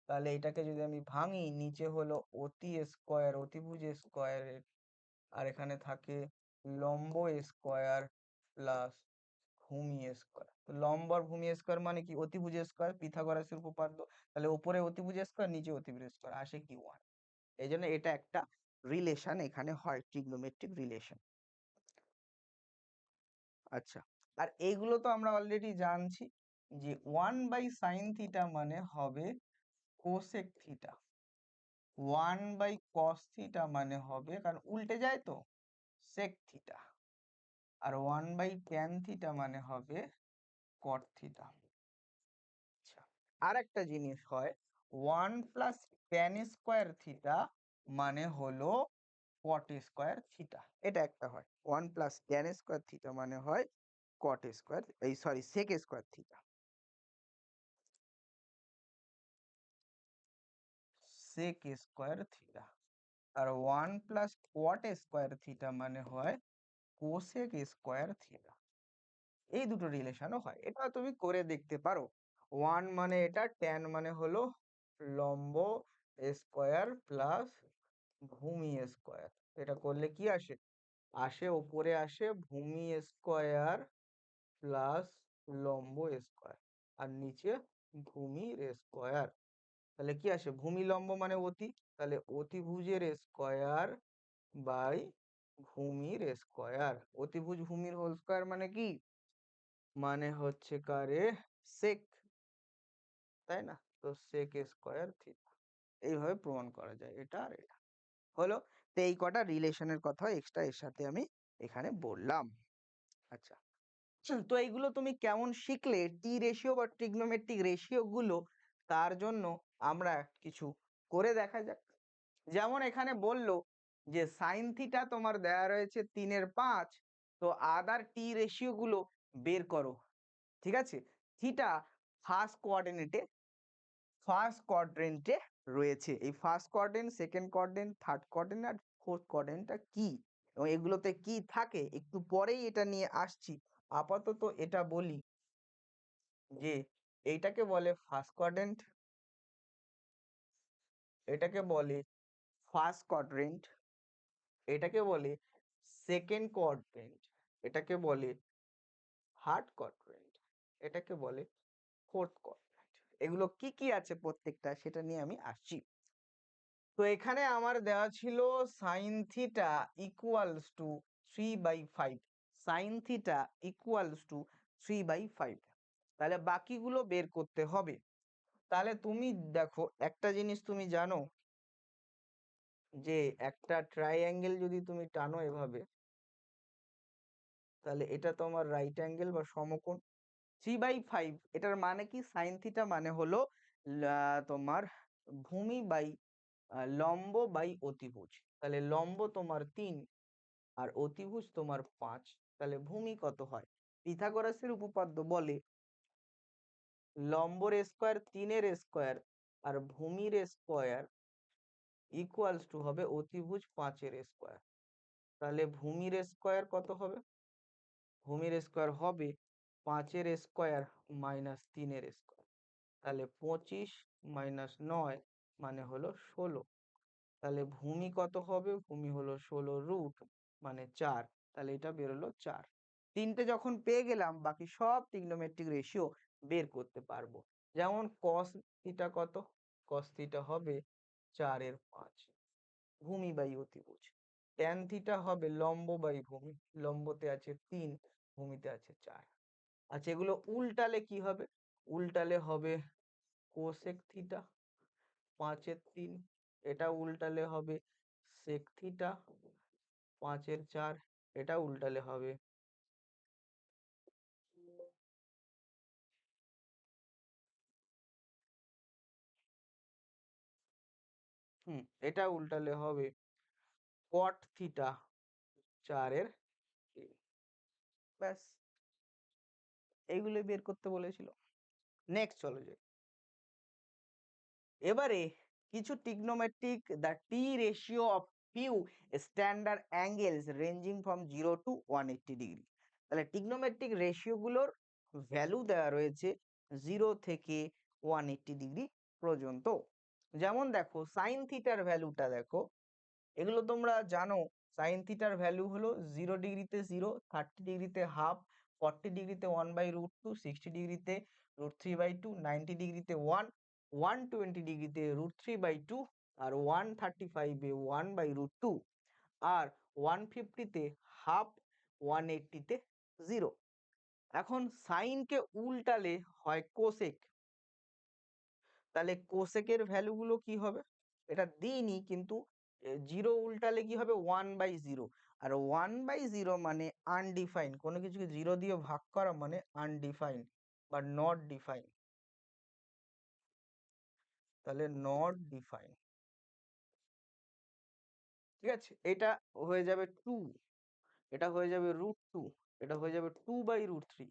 তাহলে এটাকে যদি আমি ভাঙি, নিচে হলো অতি স্কোয়ার, অতিভুজ স্কোয়ারের, আর এখানে থাকে লম্ব স্কোয়ার প্লাস ভূমি স্কোয়ার। তো লম্ব আর ভূমি স্কোয়ার মানে কি? অতিভুজ স্কোয়ার, পিথাগোরাসের উপপাদ্য। তাহলে উপরে অতিভুজ স্কোয়ার, নিচে অতিভুজ স্কোয়ার, আসে কি 1। এই জন্য এটা একটা রিলেশন এখানে হয়, ট্রিগনোমেট্রিক রিলেশন। আচ্ছা, আর এইগুলো তো আমরা অলরেডি জানছি যে 1/sin থিটা মানে হবে কোসেক থিটা, 1/cos থিটা মানে হবে, কারণ উল্টে যায় তো, সেক থিটা, আর 1/tan থিটা মানে হবে কট থিটা। আচ্ছা, আর একটা জিনিস হয়, 1 + tan² থিটা মানে হলো cot² থিটা, এটা একটা হয়। 1 + tan² থিটা মানে হয় cot², এই sorry sec² theta, sec² theta. আর 1 + cot² থিটা মানে হয় cosec² থিটা। এই দুটো রিলেশনও হয়, এটা তুমি করে দেখতে পারো। 1 মানে এটা, ট্যান মানে হলো লম্ব স্কোয়ার প্লাস ভূমি স্কোয়ার। এটা করলে কি আসে? আসে ওপরে আসে ভূমি স্কোয়ার প্লাস লম্ব স্কোয়ার, আর নিচে ভূমির স্কোয়ার। তাহলে কি আসে? ভূমি লম্ব মানে অতি, তাহলে অতিভুজের স্কোয়ার বাই ভূমির স্কোয়ার। অতিভুজ ভূমির হোল স্কোয়ার মানে কি? মানে হচ্ছে কারে সেক, তাই না? তো sec² থিটা, এইভাবে প্রমাণ করা যায় এটা আর এটা। হলো, তো এই কটা রিলেশনের কথা এক্সট্রা এর সাথে আমি এখানে বললাম। আচ্ছা, তো এইগুলো তুমি কেমন শিখলে টি রেশিও বা ট্রিগনোমেট্রিক রেশিও গুলো, তার জন্য আমরা কিছু করে দেখা যাক। যেমন এখানে বললো যে সাইন থিটা তোমার দেয়া রয়েছে 3/5, তো আদার টি রেশিও গুলো বের করো। ঠিক আছে, থিটা ফার্স্ট কোঅর্ডিনেটে, রয়েছে। এই first coordinate, second coordinate, third coordinate আর ফোর্থ কোঅর্ডিনেটটা কি এবং এগুলোতে কি থাকে একটু পরেই এটা নিয়ে আসছি। আপাতত এটা বলি যে এইটাকে বলে ফার্স্ট কোয়াড্রেন্ট, এটাকে বলে ফার্স্ট কোয়াড্রেন্ট, এটাকে বলে সেকেন্ড কোয়াড্রেন্ট, এটাকে বলে থার্ড কোয়াড্রেন্ট, এটাকে বলে ফোর্থ কোয়াড্রেন্ট। এগুলো কি কি আছে প্রত্যেকটা, সেটা নিয়ে আমি আসছি। তো এখানে আমার দেওয়া ছিল sine theta equals two 3/5, sine theta equals two 3/5। তাহলে বাকিগুলো বের করতে হবে। তাহলে তুমি দেখো, একটা জিনিস তুমি জানো যে একটা ট্রাইঅ্যাঙ্গেল যদি তুমি টানো এভাবে, তাহলে এটা তোমার রাইট অ্যাঙ্গেল বা সমকোণ। 3/5 এটার মানে কি? সাইন থিটা মানে হলো তোমার ভূমি বাই লম্ব বাই অতিভুজ। তাহলে লম্ব তোমার 3 আর অতিভুজ তোমার 5, তাহলে ভূমি কত হয়? পিথাগোরাসের উপপাদ্য বলে লম্বর স্কোয়ার 3-এর স্কোয়ার আর ভূমির স্কোয়ার ইকুয়ালস টু হবে অতিভুজ 5-এর স্কোয়ার। তাহলে ভূমির স্কোয়ার কত হবে? ভূমির স্কোয়ার হবে 5-এর স্কোয়ার মাইনাস 3-এর স্কোয়ার। তাহলে 25 মাইনাস 9 মানে হলো 16। তাহলে ভূমি কত হবে? ভূমি হলো 16 মানে 4। তাহলে এটা বেরোলো 4। তিনটে যখন পেয়ে গেলাম, বাকি সব ট্রিগনোমেট্রিক রেশিও বের করতে পারবো। যেমন কস থিটা কত? কস থিটা হবে 4/5 ভূমি বাই অতিভুজ। ট্যান থিটা হবে লম্ব বাই ভূমি, লম্বতে আছে 3, ভূমিতে আছে 4। আচ্ছা, এগুলো উল্টালে কি হবে? উল্টালে হবে কোসেক থিটা 5/3, এটা উল্টালে হবে সেক থিটা 5/4, এটা উল্টালে হবে এটা উল্টালে হবে কট থিটা 4/3। ব্যাস, এইগুলোই বের করতে বলেছিল। নেক্সট চলো যাই। এবারে কিছু trigonometric the T ratio of few standard angles ranging from 0 to 180 degree. তাহলে ট্রিগনোমেট্রিক রেশিও গুলোর ভ্যালু দেওয়া রয়েছে 0 থেকে 180 ডিগ্রি পর্যন্ত। যেমন দেখো সাইন থিটার ভ্যালুটা দেখো, এগুলো তোমরা জানো। সাইন থিটার ভ্যালু হলো 0 ডিগ্রিতে 0, 30 ডিগ্রিতে হাফ, 40 ডিগ্রিতে 1/√2, 60 ডিগ্রিতে √3/2, 90 ডিগ্রিতে 1, 120 ডিগ্রিতে √3/2, আর 135-এ 1/√2, আর 150-তে হাফ, 180-তে 0। এখন সাইনকে উল্টালে হয় কোসেক, তাহলে কোসেকের ভ্যালুগুলো কি হবে? এটা দিইনি, কিন্তু 0 উল্টালে কি হবে? 1/0, আর 1/0 মানে আনডিফাইন, কোনো কিছুকে 0 দিয়ে ভাগ করা মানে আনডিফাইন বা নট ডিফাইন। তাহলে নট ডিফাইন, ঠিক আছে। এটা হয়ে যাবে 2, এটা হয়ে যাবে √2, এটা হয়ে যাবে 2/√3,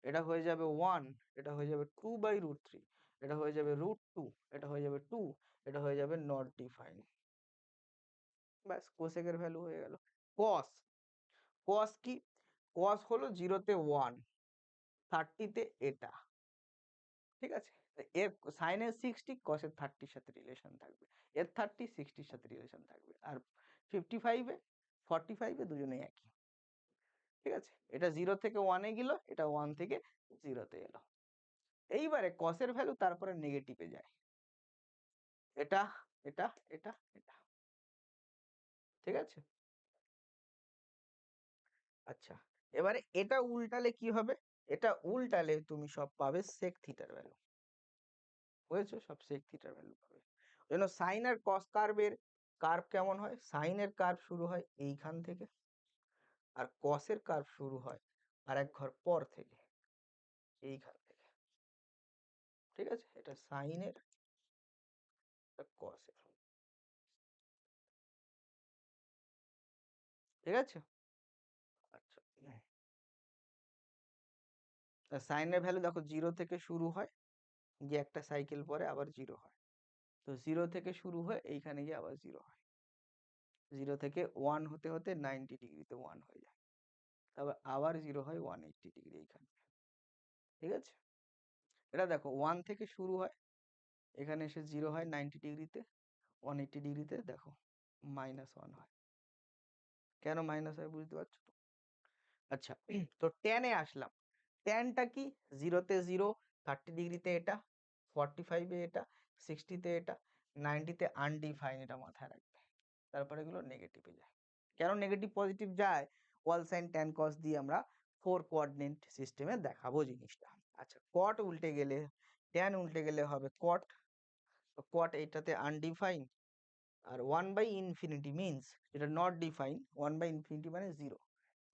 এটা হয়ে যাবে 1, এটা হয়ে যাবে 2/√3, এটা হয়ে যাবে √2, এটা হয়ে যাবে 2, এটা হয়ে যাবে নট ডিফাইন। ব্যাস, কোসেকের ভ্যালু হয়ে গেল। কস, কস কি? কস হলো 0-তে 1, 30-তে এটা, ঠিক আছে। এর সাইনের 60 কসের 30-র সাথে রিলেশন থাকবে, এর 30 60-র সাথে রিলেশন থাকবে, আর 55-এ 45-এ দুজনেই একই, ঠিক আছে। এটা 0 থেকে 1-এ গেল, এটা 1 থেকে 0-তে এলো। এইবারে কসের ভ্যালু তারপরে নেগেটিভে যায়, এটা এটা এটা এটা, ঠিক আছে। আচ্ছা, এবারে এটা উল্টালে কি হবে? এটা উল্টালে তুমি সব পাবে সেক থিটার ভ্যালু, বুঝেছো? সব সেক থিটার ভ্যালু পাবে। ওই জন্য সাইন আর কস কার্ভের কার্ভ কেমন হয়? সাইনের কার্ভ শুরু হয় এইখান থেকে, আর কসের কার্ভ শুরু হয় আর এক ঘর পর থেকে, এইখান থেকে, ঠিক আছে। এটা সাইনের, কসের, ঠিক আছে। আচ্ছা, সাইনের ভ্যালু দেখো 0 থেকে শুরু হয়, গিয়ে একটা সাইকেল পরে আবার 0 হয়। তো 0 থেকে শুরু হয়ে এইখানে গিয়ে আবার 0 হয়, 0 থেকে 1 হতে হতে 90 ডিগ্রিতে 1 হয়ে যায়, তারপর আবার 0 হয় 180 ডিগ্রি এইখানে, ঠিক আছে। এটা দেখো 1 থেকে শুরু হয়, এখানে এসে 0 হয় 90 ডিগ্রিতে, 180 ডিগ্রিতে দেখো -1 হয়। কেন মাইনাস হয় বুঝতে পারছো তো? আচ্ছা, তো ট্যানে আসলাম। ট্যানটা কি? 0-তে 0, 30 ডিগ্রিতে এটা, 45-এ এটা, 60-তে এটা, 90-তে আনডিফাইন, এটা মাথায় রাখবে। তারপরে এগুলো নেগেটিভে যায়। কেন নেগেটিভ পজিটিভ যায়? ওয়াল সাইন ট্যান কস দিয়ে আমরা 4 কোঅর্ডিনেট সিস্টেমে দেখাবো জিনিসটা। আচ্ছা, কট উল্টে গেলে, ট্যান উল্টে গেলে হবে কট। তো কট এইটাতে আনডিফাইন, আর 1/∞ মিনস যেটা নট ডিফাইন, 1/∞ মানে 0।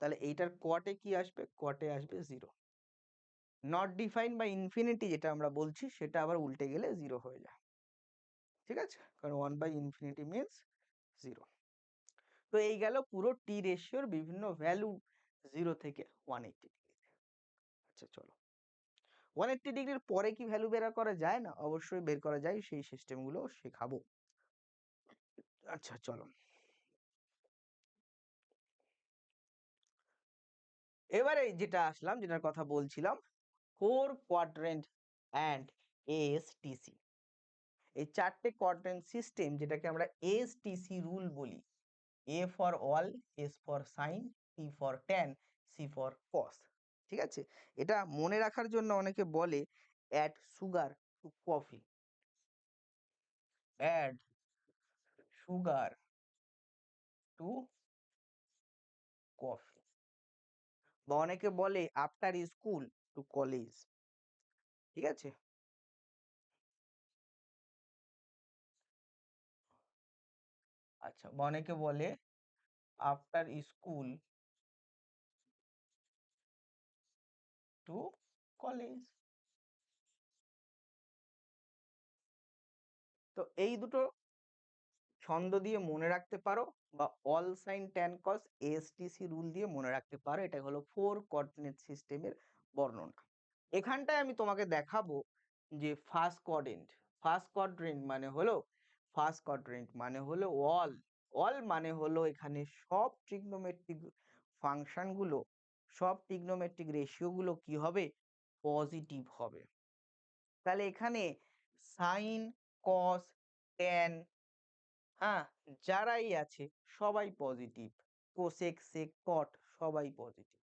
তাহলে এইটার কটে কি আসবে? কটে আসবে 0। নট ডিফাইন বা ইনফিনিটি যেটা আমরা বলছি সেটা আবার উল্টে গেলে 0 হয়ে যায়, ঠিক আছে, কারণ 1/∞ মিনস 0। তো এই গেল পুরো টি রেশিওর বিভিন্ন ভ্যালু 0 থেকে 180 ডিগ্রিতে। আচ্ছা চলো, 180 ডিগ্রির পরে কি ভ্যালু বের করা যায়? না, অবশ্যই বের করা যায়, সেই সিস্টেমগুলো শেখাবো। আচ্ছা চলো, এবারে যেটা আসলাম, যেটার কথা বলছিলাম, 4 কোয়াড্রেন্ট অ্যান্ড এএসটিসি। এই 4টে কোয়াড্রেন্ট সিস্টেম, যেটাকে আমরা এএসটিসি রুল বলি। A for all, S for sin, T for tan, C for cos, ঠিক আছে। এটা মনে রাখার জন্য অনেকে বলে add sugar to coffee, add sugar to coffee, বা অনেকে বলে after school to college, ঠিক আছে। আচ্ছা, বা অনেকে বলে after school to college। তো এই দুটো ছন্দ দিয়ে মনে রাখতে পারো, বা অল সাইন ট্যান কস এএসটিসি রুল দিয়ে মনে রাখতে পারো। এটা হলো 4 কোঅর্ডিনেট সিস্টেমের বর্ণনা। এখানটায় আমি তোমাকে দেখাবো যে ফার্স্ট কোয়াড্রেন্ট, ফার্স্ট কোয়াড্রেন্ট মানে হলো অল। অল মানে হলো এখানে সব ট্রিগনোমেট্রিক ফাংশন গুলো সব ট্রিগনোমেট্রিক রেশিও গুলো কি হবে? পজিটিভ হবে। তাহলে এখানে সাইন, কস, ট্যান, হ্যাঁ, যারাই আছে সবাই পজিটিভ। কোসেক, সেক, কট সবাই পজিটিভ।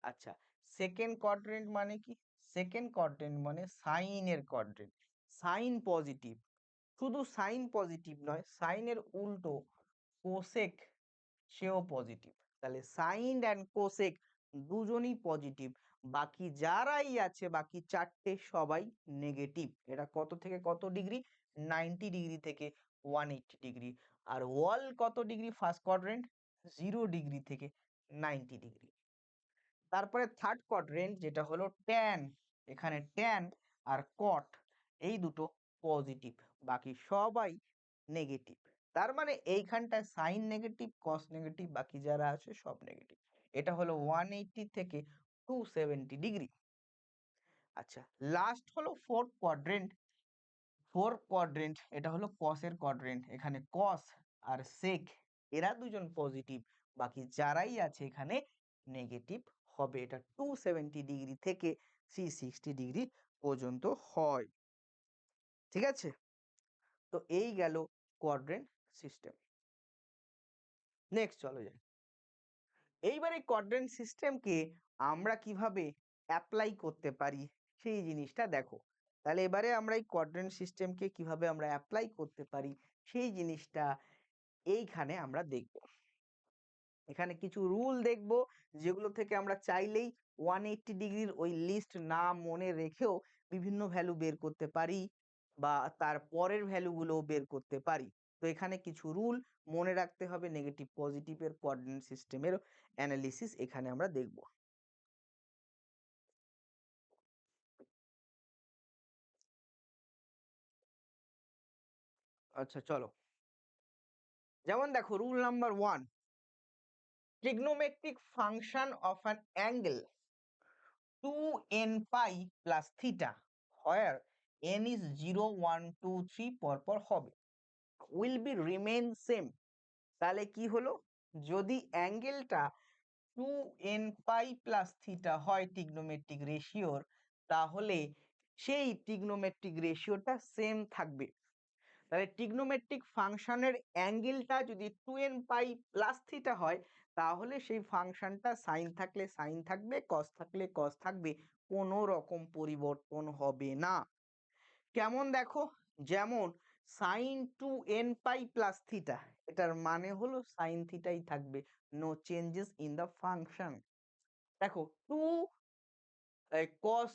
আচ্ছা, সেকেন্ড কোয়াড্রেন্ট মানে কি? সেকেন্ড কোয়াড্রেন্ট মানে সাইনের কোয়াড্রেন্ট। Sine positive. শুধু সাইন পজিটিভ নয়, সাইনের উল্টো কোসেক সেও পজিটিভ। তাহলে সাইন অ্যান্ড কোসেক দুজনই পজিটিভ। বাকি যারাই আছে, বাকি চারটে সবাই নেগেটিভ। এটা কত থেকে কত ডিগ্রি? 90 ডিগ্রি থেকে 180 ডিগ্রি। আর ওয়াল কত ডিগ্রি ফার্স্ট কোয়াড্রেন্ট? 0 ডিগ্রি থেকে 90 ডিগ্রি। তারপরে থার্ড কোয়াড্রেন্ট যেটা হলো ট্যান, এখানে ট্যান আর কট এই দুটো পজিটিভ, বাকি সবাই নেগেটিভ। তার মানে এইখানটায় সাইন নেগেটিভ, কস নেগেটিভ, বাকি যারা আছে সব নেগেটিভ। এটা হলো 180 থেকে 270 ডিগ্রি। আচ্ছা, লাস্ট হলো ফোর্থ কোয়াড্রেন্ট। ফোর্থ কোয়াড্রেন্ট এটা হলো কসের কোয়াড্রেন্ট। এখানে কস আর সেক এরা দুজন পজিটিভ, বাকি যারাই আছে এখানে নেগেটিভ হবে। এটা 270 ডিগ্রি থেকে 360 ডিগ্রি পর্যন্ত হয়। ঠিক আছে, তো এই গেল কোয়াড্রেন্ট সিস্টেম। নেক্সট চলো যাই। এইবার এই কোয়াড্রেন্ট সিস্টেমকে আমরা কিভাবে অ্যাপ্লাই করতে পারি সেই জিনিসটা দেখো। তাহলে এবারে আমরা এই কোয়াড্রেন্ট সিস্টেমকে কিভাবে আমরা অ্যাপ্লাই করতে পারি সেই জিনিসটা এইখানে আমরা দেখব। এখানে কিছু রুল দেখব, যেগুলো থেকে আমরা চাইলেই 180 ডিগ্রির ওই লিস্ট না মনে রেখেও বিভিন্ন ভ্যালু বের করতে পারি, বা তার পরের ভ্যালুগুলো বের করতে পারি। তো এখানে কিছু রুল মনে রাখতে হবে। নেগেটিভ পজিটিভের কোঅর্ডিনেট সিস্টেমের অ্যানালিসিস এখানে আমরা দেখব। আচ্ছা চলো, যেমন দেখো rule number 1, trigonometric function of an angle 2n pi plus theta where n is 0 1 2 3 পরপর হবে will be remain same। তাহলে কি হলো? যদি অ্যাঙ্গেলটা 2n pi প্লাস থিটা হয় ট্রিগনোমেট্রিক রেশিওর, তাহলে সেই ট্রিগনোমেট্রিক রেশিওটা সেম থাকবে। তাহলে ট্রিগনোমেট্রিক ফাংশনের অ্যাঙ্গেলটা যদি 2n পাই প্লাস থিটা হয়, তাহলে সেই ফাংশনটা সাইন থাকলে সাইন থাকবে, কস থাকলে কস থাকবে, কোনো রকম পরিবর্তন হবে না। কেমন দেখো, যেমন sign 2n pi plus theta, এটার মানে হলো সাইন থিটাই থাকবে, no changes in the function. দেখো 2 cos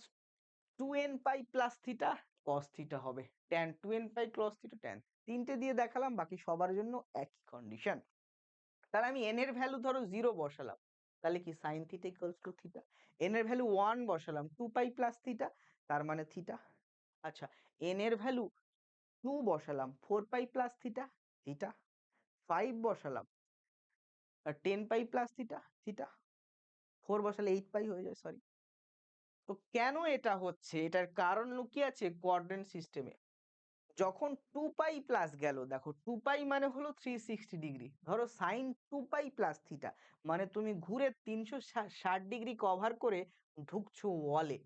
2n pi plus theta cos theta হবে, tan 2n pi cos theta tan। তিনটে দিয়ে দেখালাম, বাকি সবার জন্য একই কন্ডিশন। তাহলে আমি n এর ভ্যালু ধরো 0 বসালাম, তাহলে কি sin theta equals two theta. n এর ভ্যালু 1 বসালাম, 2 পাই প্লাস থিটা, তার মানে থিটা। আচ্ছা, n এর ভ্যালু 2 বসালাম, 4 পাই প্লাস থিটা, থিটা। 5 বসালাম, 10 পাই প্লাস থিটা, থিটা। 4 বসালে 8 পাই হয়ে যায়, সরি। তো কেন এটা হচ্ছে? এটার কারণ লুকিয়ে আছে কোঅর্ডিনেট সিস্টেমে। যখন 2 পাই প্লাস গেল, দেখো 2 পাই মানে হলো 360 ডিগ্রি। ধরো সাইন 2 পাই প্লাস থিটা মানে তুমি ঘুরে 360 ডিগ্রি কভার করে ঢুকছো ওয়ালে।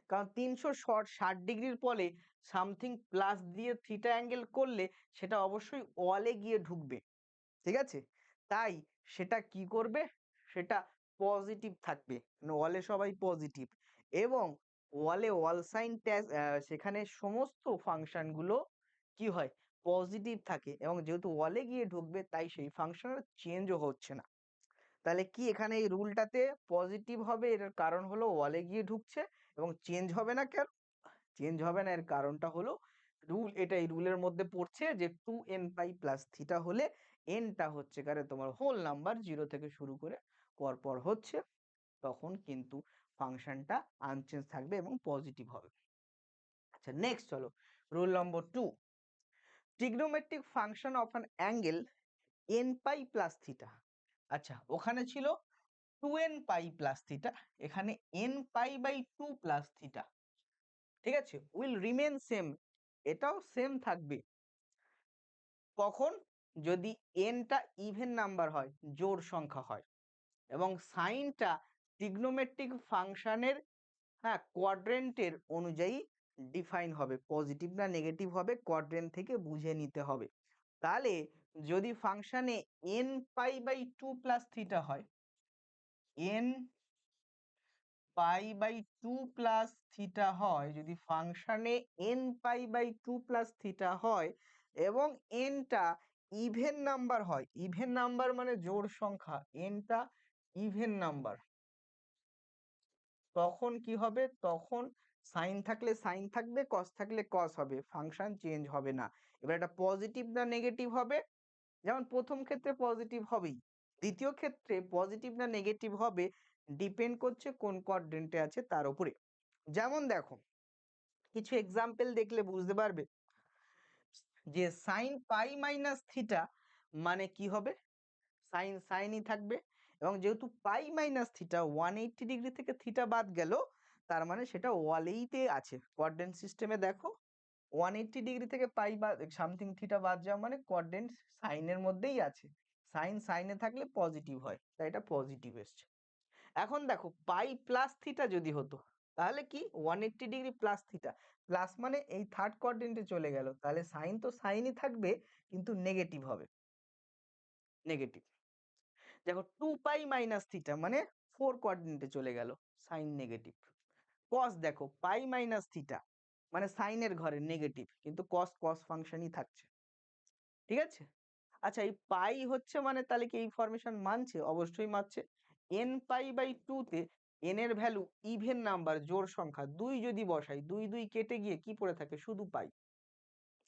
কারণ 360 ডিগ্রির পরে সামথিং প্লাস দিয়ে থিটা অ্যাঙ্গেল করলে সেটা অবশ্যই ওয়ালে গিয়ে ঢুকবে। ঠিক আছে, তাই সেটা কি করবে? সেটা পজিটিভ থাকবে, ওয়ালে সবাই পজিটিভ, এবং ওয়ালে ওয়াল সাইন সেখানে সমস্ত ফাংশন গুলো কি হয়? পজিটিভ থাকে, এবং যেহেতু ওয়ালে গিয়ে ঢুকবে তাই সেই ফাংশন চেঞ্জও হচ্ছে না। তাহলে কি এখানে এই রুলটাতে পজিটিভ হবে? এর কারণ হলো ওয়ালে গিয়ে ঢুকছে, এবং চেঞ্জ হবে না। কেন চেঞ্জ হবে না? এর কারণটা হলো রুল, এটা এই রুলের মধ্যে পড়ছে যে 2n পাই প্লাস থিটা হলে nটা হচ্ছে কারে তোমার হোল নাম্বার, 0 থেকে শুরু করে পরপর হচ্ছে, তখন কিন্তু ফাংশনটা আনচেঞ্জ থাকবে এবং পজিটিভ হবে। আচ্ছা নেক্সট চলো, rule number 2, trigonometric function of an angle n pi plus theta. আচ্ছা, ওখানে ছিল 2n পাই প্লাস থিটা, এখানে n pi by 2 plus theta. ঠিক আছে, উইল রিমেন সেম, এটাও সেম থাকবে। কখন? যদি nটা ইভেন নাম্বার হয়, জোড় সংখ্যা হয়, এবং সাইনটা ট্রিগনোমেট্রিক ফাংশনের কোয়াড্রেন্টের অনুযায়ী ডিফাইন হবে, পজিটিভ না নেগেটিভ হবে কোয়াড্রেন্ট থেকে বুঝে নিতে হবে। তাহলে যদি ফাংশনে n pi by 2 plus theta হয়, n pi by 2 plus theta হয়, যদি ফাংশনে n pi by 2 plus theta হয় এবং nটা ইভেন নাম্বার হয়, ইভেন নাম্বার মানে জোড় সংখ্যা, nটা ইভেন নাম্বার, তখন কি হবে, তখন সাইন থাকলে সাইন থাকবে, কস থাকলে কস হবে, ফাংশন চেঞ্জ হবে না। এবার এটা পজিটিভ না নেগেটিভ হবে, যেমন প্রথম ক্ষেত্রে পজিটিভ হবেই, দ্বিতীয় ক্ষেত্রে পজিটিভ না নেগেটিভ হবে ডিপেন্ড করছে কোন কোয়াড্রেন্টে আছে তার উপরে। যেমন দেখো কিছু এক্সাম্পল দেখলে বুঝতে পারবে যে সাইন পাই মাইনাস থিটা মানে কি হবে, সাইন সাইনই থাকবে, এবং যেহেতু পাই মাইনাস থিটা 180 ডিগ্রি থেকে থিটা বাদ গেল, তার মানে সেটা ওয়ালেইতে আছে। কোয়াড্রেন্ট সিস্টেমে দেখো 180 ডিগ্রি থেকে পাই বা সামথিং থিটা বাদ যাওয়া মানে কোয়াড্রেন্ট সাইনের মধ্যেই আছে, সাইন সাইনে থাকলে পজিটিভ হয়, তাই এটা পজিটিভ এসছে। এখন দেখো পাই প্লাস থিটা যদি হতো তাহলে কি 180 ডিগ্রি প্লাস থিটা, প্লাস মানে এই থার্ড কোয়াড্রেন্টে চলে গেল, তাহলে সাইন তো সাইনই থাকবে কিন্তু নেগেটিভ হবে, নেগেটিভ। দেখো 2 পাই মাইনাস থিটা মানে ফোর কোয়াড্রেন্টে চলে গেল, সাইন নেগেটিভ। কস দেখো পাই মাইনাস থিটা মানে সাইনের ঘরে নেগেটিভ, কিন্তু কস কস ফাংশনই থাকছে, ঠিক আছে। আচ্ছা এই পাই হচ্ছে মানে তাহলে কি এই ফরমেশন মানছে? অবশ্যই মানছে। n পাই বাই 2 তে n এর ভ্যালু ইভেন নাম্বার, জোড় সংখ্যা, 2 যদি বসাই 2 2 কেটে গিয়ে কি পড়ে থাকে, শুধু পাই,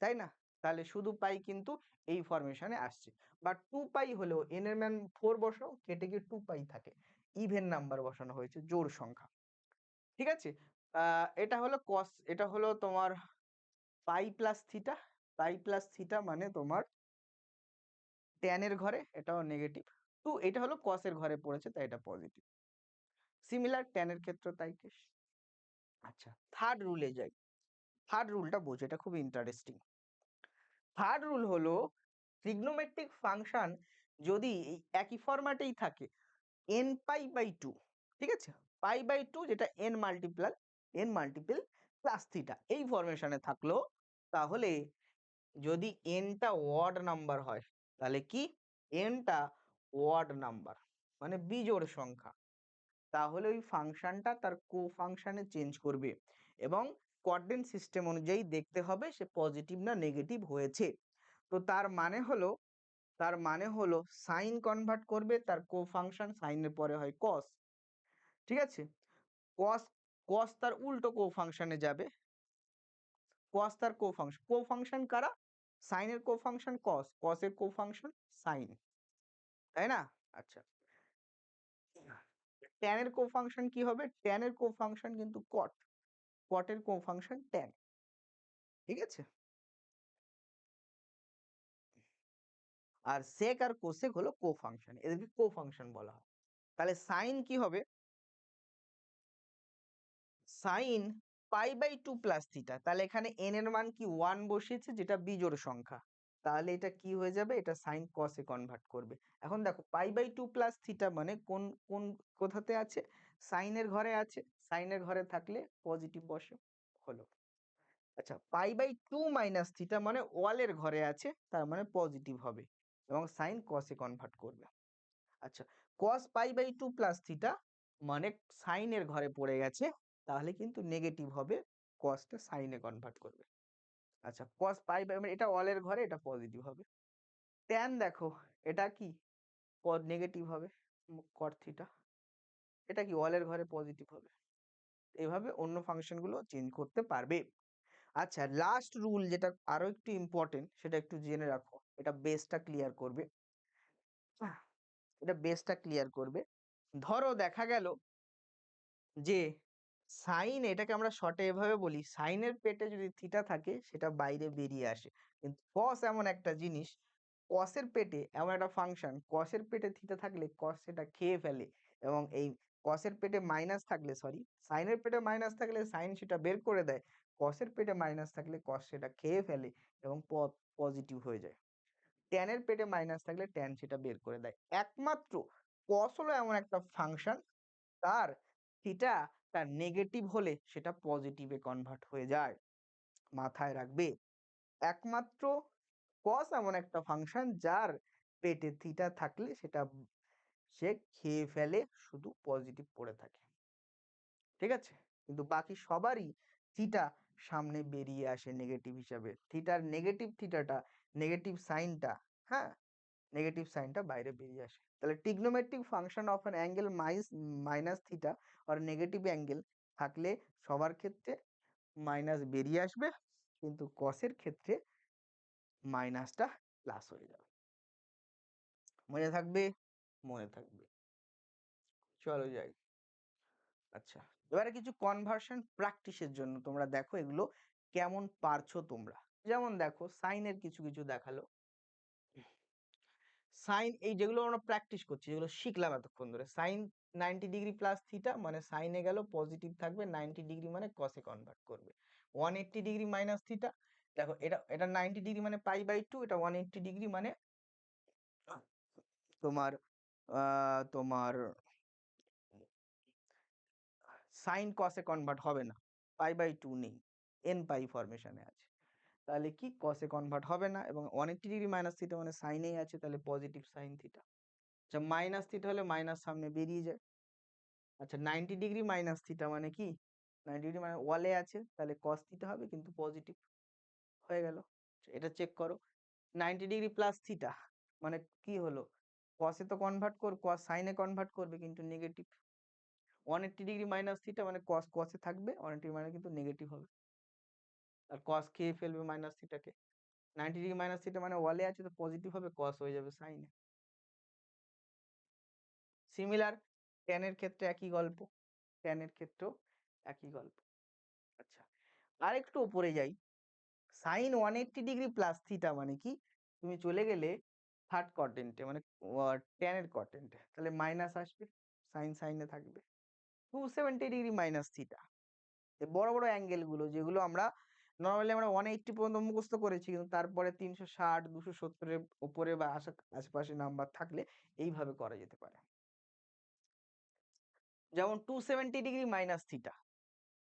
তাই না? তাহলে শুধু পাই কিন্তু এই ফরমেশনে আসছে। বাট 2 পাই হলেও n এর মান 4 বসাও, কেটে গিয়ে 2 পাই থাকে, ইভেন নাম্বার বসানো হয়েছে, জোড় সংখ্যা, ঠিক আছে। এটা হলো কস, এটা হলো তোমার পাই প্লাস থিটা, পাই প্লাস থিটা মানে তোমার ট্যান এর ঘরে, এটাও নেগেটিভ, টু এটা হলো কস এর ঘরে পড়েছে তাই এটা পজিটিভ। সিমিলার ট্যান এর ক্ষেত্রে তাই কেস। আচ্ছা থার্ড রুলে যাই, থার্ড রুলটা বোঝো, এটা খুব ইন্টারেস্টিং। থার্ড রুল হলো ট্রিগনোমেট্রিক ফাংশন যদি এই একই ফরম্যাটেই থাকে, n পাই বাই 2, ঠিক আছে, পাই বাই 2 যেটা n মাল্টিপল প্লাস থিটা এই ফরমেশনে থাকলো, তাহলে যদি nটা ওয়াড নাম্বার হয়, তাহলে কি nটা ওয়াড নাম্বার মানে বিজোড় সংখ্যা, তাহলে ওই ফাংশনটা তার কো ফাংশনে চেঞ্জ করবে এবং কোয়াড্রেন্ট সিস্টেম অনুযায়ী দেখতে হবে সে পজিটিভ না নেগেটিভ হয়েছে। তো তার মানে হলো সাইন কনভার্ট করবে, তার কো ফাংশন সাইনের পরে হয় কস, ঠিক আছে। কস কস তার উল্টো কো ফাংশনে যাবে, কস তার কো ফাংশন কারা, সাইনের কো ফাংশন কস, কসের কো ফাংশন সাইন, তাই না? আচ্ছা ট্যান এর কো ফাংশন কি হবে, ট্যান এর কো ফাংশন কিন্তু কট, কটের কো ফাংশন ট্যান, ঠিক আছে। আর সেক আর কোসেক হলো কো ফাংশন, এদেরকে কো ফাংশন বলা হয়। তাহলে সাইন কি হবে, sine pi by 2 plus theta, তাহলে এখানে n এর মান কি 1 বসিয়েছে যেটা বিজোড় সংখ্যা, তাহলে এটা কি হয়ে যাবে, এটা সাইন কসে কনভার্ট করবে। এখন দেখো পাই বাই 2 প্লাস থিটা মানে কোন কোন কোথাতে আছে, সাইনের ঘরে আছে, সাইনের ঘরে থাকলে পজিটিভ বসে, হলো। আচ্ছা পাই বাই 2 মাইনাস থিটা মানে ওয়ালের ঘরে আছে, তার মানে পজিটিভ হবে এবং সাইন কসে কনভার্ট করবে। আচ্ছা কস পাই বাই 2 প্লাস থিটা মানে সাইনের ঘরে পড়ে গেছে, তাহলে কিন্তু নেগেটিভ হবে, কসটা সাইনে কনভার্ট করবে। আচ্ছা কস পাই বাই মানে এটা ওয়ালের ঘরে, এটা পজিটিভ হবে। ট্যান দেখো এটা কি নেগেটিভ হবে, কট থিটা, এটা কি ওয়ালের ঘরে পজিটিভ হবে, এভাবে অন্য ফাংশন গুলো চেঞ্জ করতে পারবে। আচ্ছা লাস্ট রুল যেটা আরো একটু ইম্পর্টেন্ট, সেটা একটু জেনে রাখো, এটা বেসটা ক্লিয়ার করবে, এটা বেসটা ক্লিয়ার করবে। ধরো দেখা গেল যে সাইন, এটাকে আমরা শর্টে এভাবে বলি, সাইনের পেটে যদি থিটা থাকে সেটা বাইরে বেরিয়ে আসে, কিন্তু কস এমন একটা জিনিস, কসের পেটে এমন একটা ফাংশন, কসের পেটে থিটা থাকলে কস সেটা খেয়ে ফেলে, এবং এই কসের পেটে মাইনাস থাকলে, সরি সাইনের পেটে মাইনাস থাকলে সাইন সেটা বের করে দেয়, কসের পেটে মাইনাস থাকলে কস সেটা খেয়ে ফেলে এবং পজিটিভ হয়ে যায়। ট্যানের পেটে মাইনাস থাকলে ট্যান সেটা বের করে দেয়। একমাত্র কস হলো এমন একটা ফাংশন তার থিটা তার নেগেটিভ হলে সেটা পজিটিভে কনভার্ট হয়ে যায়। মাথায় রাখবে, একমাত্র কস এমন একটা ফাংশন যার পেটে থিটা থাকলে সেটা সে খেয়ে ফেলে, শুধু পজিটিভ পড়ে থাকে। ঠিক আছে, কিন্তু বাকি সবারই থিটা সামনে বেরিয়ে আসে নেগেটিভ হিসাবে। থিটার নেগেটিভ থিটাটা, নেগেটিভ সাইনটা, হ্যাঁ, নেগেটিভ সাইনটা বাইরে বেরিয়ে আসে। তাহলে trigonometric function of an angle minus theta আর নেগেটিভ অ্যাঙ্গেল থাকলে সবার ক্ষেত্রে মাইনাস বেরিয়ে আসবে, কিন্তু কসের ক্ষেত্রে মাইনাসটা প্লাস হয়ে যাবে। মনে থাকবে? মনে থাকবে। চলো যাই। আচ্ছা, এবারে কিছু কনভার্সন প্র্যাকটিসের জন্য তোমরা দেখো এগুলো কেমন পারছো তোমরা। যেমন দেখো সাইনের কিছু কিছু দেখালো। সাইন, এই যেগুলো আমরা প্র্যাকটিস করছি, যেগুলো শিখলাম এতক্ষণ ধরে, সাইন 90 ডিগ্রি প্লাস থিটা মানে সাইনে গেল পজিটিভ থাকবে, 90 ডিগ্রি মানে কসে কনভার্ট করবে। 180 ডিগ্রি মাইনাস থিটা, দেখো এটা এটা 90 ডিগ্রি মানে π/2, এটা 180 ডিগ্রি মানে তোমার তোমার সাইন কসে কনভার্ট হবে না, π/2 নেই, n π ফরমেশনে আছে। তাহলে কি কসে কনভার্ট হবে না, এবং 180 ডিগ্রি মাইনাস থিটা মানে সাইনেই আছে, তাহলে পজিটিভ সাইন থিটা। আচ্ছা, মাইনাস থিটা হলে মাইনাস সামনে বেরিয়ে যায়। আচ্ছা, 90 ডিগ্রি মাইনাস থিটা মানে কি, 90 ডিগ্রি মানে ওয়ালে আছে, তাহলে কস থিটা হবে কিন্তু পজিটিভ হয়ে গেল। এটা চেক করো। 90 ডিগ্রি প্লাস থিটা মানে কি হলো, কসে তো কনভার্ট কর, কস সাইনে কনভার্ট করবে কিন্তু নেগেটিভ। 180 ডিগ্রি মাইনাস থিটা মানে কস কসে থাকবে, 180 মানে কিন্তু নেগেটিভ হবে, আর কস খেয়ে ফেলবে মাইনাস থিটাকে। 90 ডিগ্রি মাইনাস থিটা মানে ওয়ালে আছে, তো পজিটিভ হবে, কস হয়ে যাবে সাইনে। সিমিলার ট্যানের ক্ষেত্রে একই গল্প, ট্যানের ক্ষেত্রেও একই গল্প। আচ্ছা, আর একটু উপরে যাই। সাইন 180 ডিগ্রি প্লাস থিটা মানে কি, তুমি চলে গেলে থার্ড কোয়াড্রেন্টে মানে ট্যানের কোয়াড্রেন্টে, তাহলে মাইনাস আসবে, সাইন সাইনে থাকবে। 270 ডিগ্রি মাইনাস থিটা, বড় বড় অ্যাঙ্গেল গুলো যেগুলো আমরা নর্মালি আমরা 180 পর্যন্ত মুখস্থ করেছি, কিন্তু তারপরে 360 270 এর উপরে বা আশেপাশে নাম্বার থাকলে এইভাবে করা যেতে পারে। যেমন 270 ডিগ্রি মাইনাস থিটা,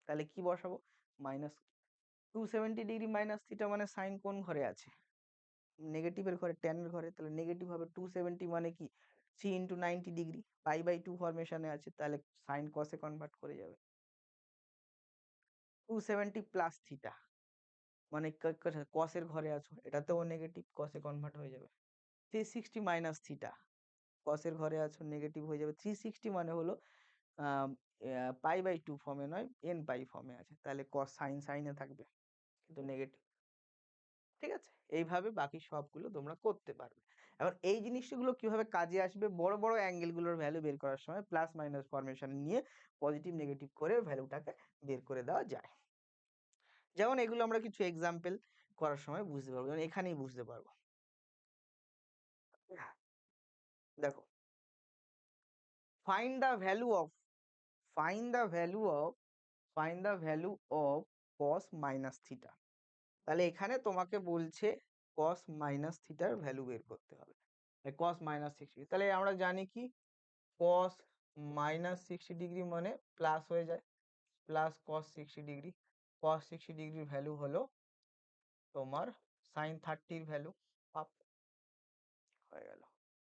তাহলে কি বসাবো, মাইনাস 270 ডিগ্রি মাইনাস থিটা মানে সাইন কোন ঘরে আছে, নেগেটিভের ঘরে, ট্যানের ঘরে, তাহলে নেগেটিভ হবে। 270 মানে কি, 3 ইন্টু 90 ডিগ্রি, π/2 ফরমেশনে আছে, তাহলে সাইন কসে কনভার্ট করে যাবে। 270 প্লাস থিটা মানে কসের ঘরে আছো, এটাতেও নেগেটিভ, কসে কনভার্ট হয়ে যাবে। 360 মাইনাস থিটা, কসের ঘরে আছো, নেগেটিভ হয়ে যাবে। 360 মানে হলো π/2 ফর্মে নয়, n π ফর্মে আছে, তাহলে কস সাইন সাইনে থাকবে কিন্তু নেগেটিভ। ঠিক আছে, এইভাবে বাকি সবগুলো তোমরা করতে পারবে। এখন এই জিনিসগুলো কিভাবে কাজে আসবে, বড় বড় অ্যাঙ্গেল গুলোর ভ্যালু বের করার সময় প্লাস মাইনাস ফরমেশন নিয়ে পজিটিভ নেগেটিভ করে ভ্যালুটাকে বের করে দেওয়া যায়। যেমন এগুলো আমরা কিছু এক্সাম্পল করার সময় বুঝতে পারবো, যেমন এখানেই বুঝতে পারবো। দেখো, find the value of find the value of find the value of cos minus theta. তাহলে এখানে তোমাকে বলছে কস মাইনাস থিটার ভ্যালু বের করতে হবে, কস মাইনাস 60। তাহলে আমরা জানি কি, কস মাইনাস 60 ডিগ্রি মানে প্লাস হয়ে যায়, প্লাস কস 60 ডিগ্রি। কস 60 ডিগ্রির ভ্যালু হলো তোমার সাইন 30 ভ্যালু, আপ হয়ে গেল।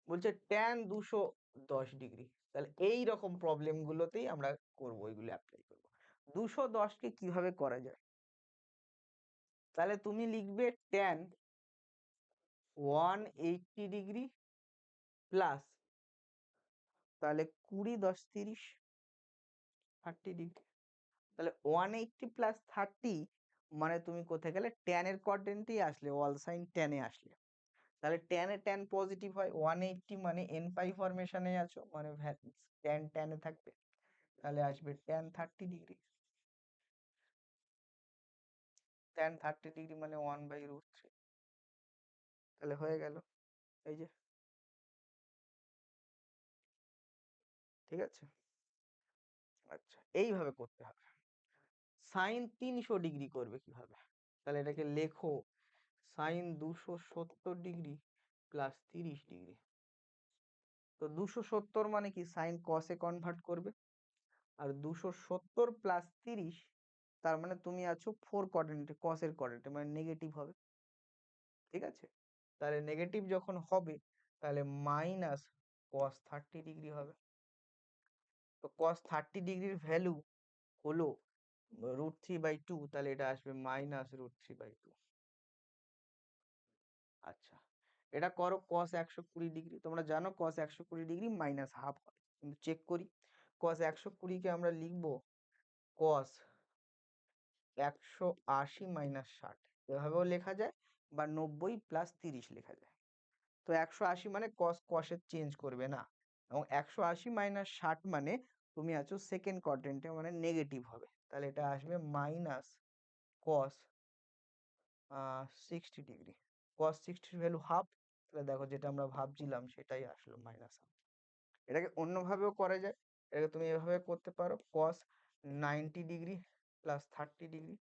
বলছে ট্যান 210 ডিগ্রি, তাহলে এই রকম প্রবলেম গুলোতেই আমরা করব, এগুলো অ্যাপ্লাই করব। 210 কে কিভাবে করা যায়, তাহলে তুমি লিখবে ট্যান 180 ডিগ্রি প্লাস, তাহলে 20 10 30 30 ডিগ্রি। তাহলে 180 প্লাস 30 মানে তুমি কোথায় গেলে, ট্যানের কোয়াড্রেন্টেই আসলে, অল সাইন ট্যানে আসলে। তাহলে ট্যানে ট্যান পজিটিভ হয়, 180 মানে n পাই ফরমেশনে আছো মানে ট্যান ট্যানে থাকবে, তাহলে আসবে ট্যান 30 ডিগ্রি। ট্যান 30 ডিগ্রি মানে 1/√3, তাহলে হয়ে গেল এই যে। ঠিক আছে, আচ্ছা এইভাবে করতে হবে। সাইন 300 ডিগ্রি করবে কিভাবে, তাহলে এটাকে লেখো সাইন 270 ডিগ্রি প্লাস 30 ডিগ্রি। তো 270 মানে কি, সাইন কসে কনভার্ট করবে, আর 270 প্লাস 30, তার মানে তুমি আছো 4 কোয়াড্রেন্টে, কসের কোয়াড্রেন্টে, মানে নেগেটিভ হবে। ঠিক আছে, তাহলে নেগেটিভ যখন হবে তাহলে মাইনাস কস 30 ডিগ্রি হবে। তো কস 30 ডিগ্রির ভ্যালু হলো √3/2, তাহলে এটা আসবে -√3/2। আচ্ছা, এটা করো cos 120 ডিগ্রি। তোমরা জানো cos 120 ডিগ্রি মাইনাস হাফ হয়, কিন্তু চেক করি। cos 120 কে আমরা লিখবো cos 180 মাইনাস 60, এভাবেও লেখা যায়, বা 90 প্লাস 30 লেখা যায়। তো 180 মানে কসের চেঞ্জ করবে না, এবং 180 মাইনাস 60 মানে তুমি আছো সেকেন্ড কোয়াড্রেন্টে, মানে নেগেটিভ হবে। তাহলে এটা আসবে মাইনাস কস 60 ডিগ্রি। কস 60 ভ্যালু হাফ, তাহলে দেখো যেটা আমরা ভাবছিলাম সেটাই আসলো মাইনাস হাফ। এটাকে অন্যভাবেও করা যায়, এটাকে তুমি এভাবে করতে পারো কস 90 ডিগ্রি প্লাস 30 ডিগ্রি।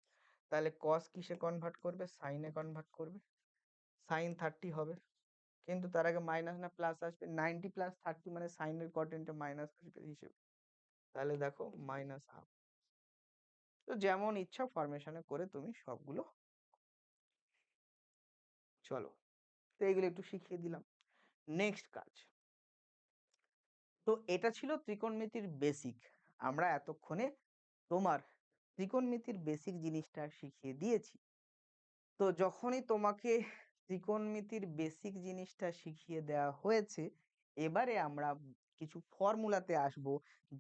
তাহলে কস কিসে কনভার্ট করবে? সাইনে কনভার্ট করবে, সাইন 30 হবে। কিন্তু তার আগে মাইনাস না প্লাস আসবে, 90 প্লাস 30 মানে সাইনের কোয়াড্রেন্টে মাইনাস আসবে হিসেবে। তাহলে দেখো মাইনাস হাফ। তো যেমন ইচ্ছা ফরমেশনে করে তুমি সবগুলো। চলো, তো এইগুলো একটু শিখিয়ে দিলাম। নেক্সট কাজ, তো এটা ছিল ত্রিকোণমিতির বেসিক। আমরা এতক্ষণে তোমার ত্রিকোণমিতির বেসিক জিনিসটা শিখিয়ে দিয়েছি। তো যখনই তোমাকে ত্রিকোণমিতির বেসিক জিনিসটা শিখিয়ে দেওয়া হয়েছে, এবারে আমরা কিছু ফর্মুলাতে আসব,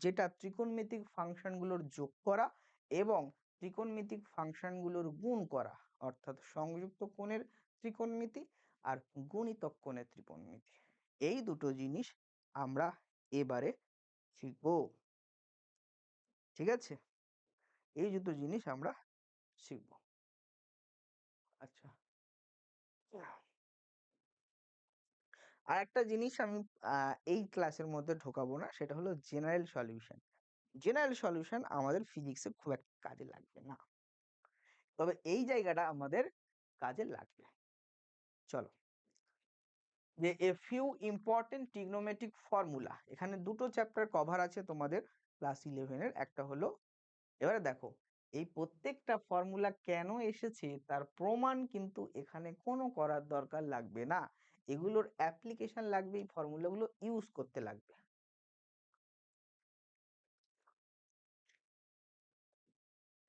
যেটা ত্রিকোণমিতিক ফাংশনগুলোর যোগ করা এবং ত্রিকোণমিতিক ফাংশনগুলোর গুণ করা, অর্থাৎ সংযুক্ত কোণের ত্রিকোণমিতি আর গুণিতক কোণের ত্রিকোণমিতি, এই দুটো জিনিস আমরা এবারে শিখব। ঠিক আছে, এই দুটো জিনিস আমরা শিখব। আচ্ছা, আর একটা জিনিস আমি এই ক্লাসের মধ্যে ঢোকাবো না, সেটা হলো জেনারেল সলিউশন। জেনারেল সলিউশন আমাদের ফিজিক্সে খুব একটা কাজে লাগবে না, তবে এই জায়গাটা আমাদের কাজে লাগবে। চলো, যে a few important trigonometric formula, এখানে দুটো চ্যাপ্টার কভার আছে তোমাদের ক্লাস 11-এর। একটা হলো, এবারে দেখো এই প্রত্যেকটা ফর্মুলা কেন এসেছে তার প্রমাণ কিন্তু এখানে কোনো করার দরকার লাগবে না, এগুলোর অ্যাপ্লিকেশন লাগবে, এই ফর্মুলাগুলো ইউজ করতে লাগবে।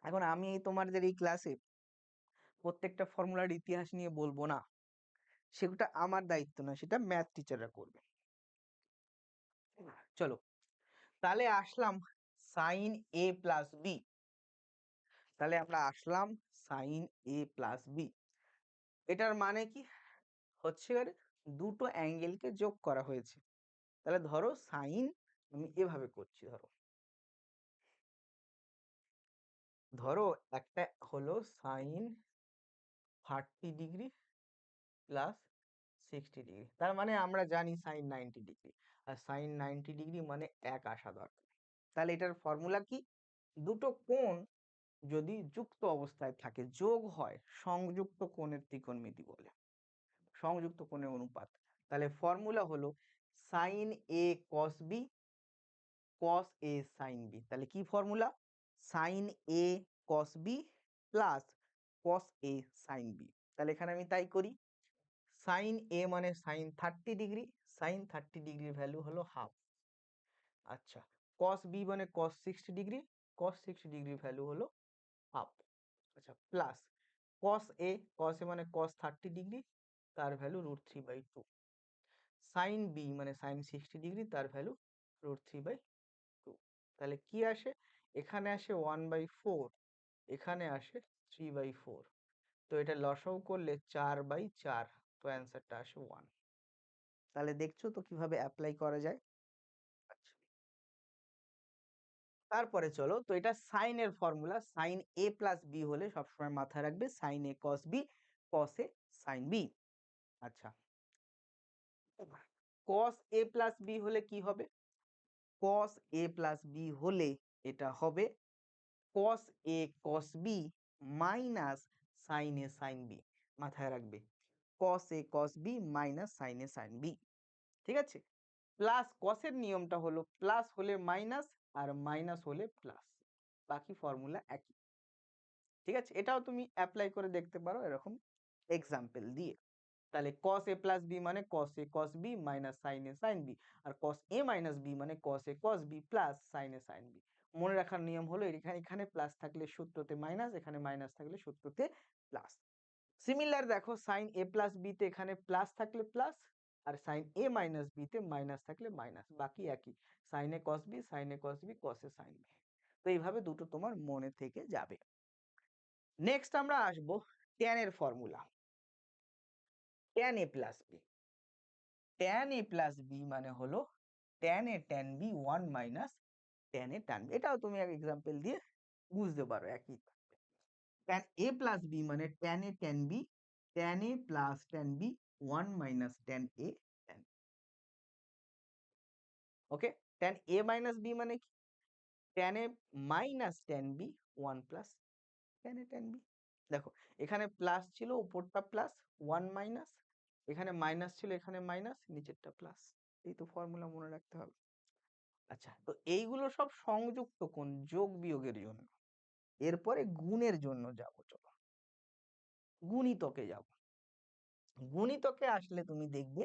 এখন আমি তোমাদের এই ক্লাসে প্রত্যেকটা ফর্মুলার ইতিহাস নিয়ে বলবো না, সেটা আমার দায়িত্ব না, সেটা ম্যাথ টিচাররা করবে। চলো, তাহলে আসলাম সাইন এ প্লাস বি। তাহলে আমরা আসলাম সাইন এ প্লাস বি, এটার মানে কি হচ্ছে, দুটো অ্যাঙ্গেলকে যোগ করা হয়েছে। তাহলে ধরো সাইন, আমি এভাবে করছি, ধরো ধরো একটা হলো সাইন 30 ডিগ্রি প্লাস 60 ডিগ্রি, তার মানে আমরা জানি সাইন 90 ডিগ্রি, আর সাইন 90 ডিগ্রি মানে এক আসা দরকার। তাহলে এটার ফর্মুলা কি? দুটো কোণ যদি যুক্ত অবস্থায় থাকে, যোগ হয়, সংযুক্ত কোণের ত্রিকোণমিতি বলে, সংযুক্ত কোণের অনুপাত। তাহলে ফর্মুলা হলো সাইন এ কস বি কস এ সাইন বি। তাহলে কি ফর্মুলা? সাইন এ কস বি প্লাস কস এ সাইন বি। তাহলে এখানে আমি তাই করি, সাইন এ মানে সাইন 30 ডিগ্রি, সাইন 30 ডিগ্রির ভ্যালু হলো হাফ। আচ্ছা, কস বি মানে কস 60 ডিগ্রি, কস 60 ডিগ্রির ভ্যালু হলো হাফ। আচ্ছা, প্লাস কস এ মানে কস 30 ডিগ্রি, তার ভ্যালু √3/2। সাইন বি মানে সাইন 60 ডিগ্রি, তার ভ্যালু √3/2। তাহলে কি আসে? এখানে আসে 1/4, এখানে আসে 3/4। তো এটা লসাগু করলে 4/4, তো অ্যান্সারটা আসে 1। তাহলে দেখছো তো কিভাবে অ্যাপ্লাই করা যায়। আচ্ছা, তারপরে চলো, তো এটা সাইনের ফর্মুলা, সাইন এ প্লাস বি হলে সবসময় মাথায় রাখবে সাইন এ কস বি, কস এ সাইন বি। আচ্ছা, কস এ প্লাস বি হলে কি হবে? কস এ প্লাস বি হলে এটা হবে কস এ কস বি মাইনাস সাইন এ সাইন বি। মাথায় রাখবে কস এ কস বি মাইনাস সাইন এ সাইন বি। ঠিক আছে, প্লাস কসের নিয়মটা হলো প্লাস হলে মাইনাস, আর মাইনাস হলে প্লাস, বাকি ফর্মুলা একই। ঠিক আছে, এটাও তুমি অ্যাপ্লাই করে দেখতে পারো এরকম এক্সাম্পল দিয়ে। তাহলে cos a প্লাস বি মানে cos a cos b minus sin a sin b, আর cos a মাইনাস b মানে cos a cos b plus sin a sin b। মনে রাখার নিয়ম হলো এখানে এখানে প্লাস থাকলে সূত্রতে মাইনাস, এখানে মাইনাস থাকলে সূত্রতে প্লাস। সিমিলার দেখো sin a প্লাস b তে এখানে প্লাস থাকলে প্লাস, আর sin a মাইনাস b তে মাইনাস থাকলে মাইনাস, বাকি একই, sin a cos b sin a cos b cos a sin b। তো এইভাবে দুটো তোমার মনে থেকে যাবে। নেক্সট আমরা আসবো tan এর formula. tan a plus b, tan a plus b মানে হলো tan a tan b 1 minus tan a tan b। এটাও তুমি এক এক্সাম্পল দিয়ে বুঝতে পারো একই। tan a প্লাস b মানে tan a tan b, tan a plus tan b 1 minus tan a tan b। Okay, tan a minus b মানে কি? tan a minus tan b 1 plus tan a tan b। দেখো এখানে plus ছিল, উপরটা plus, 1 minus, এখানে minus ছিল, এখানে minus, নিচেরটা প্লাস। এই তো ফর্মুলা মনে রাখতে হবে। আচ্ছা, তো এইগুলো সব সংযুক্ত কোণ, যোগ বিয়োগের জন্য। এরপরে গুণের জন্য যাব, চলো গুণিতকে যাব। গুণিতকে আসলে তুমি দেখবে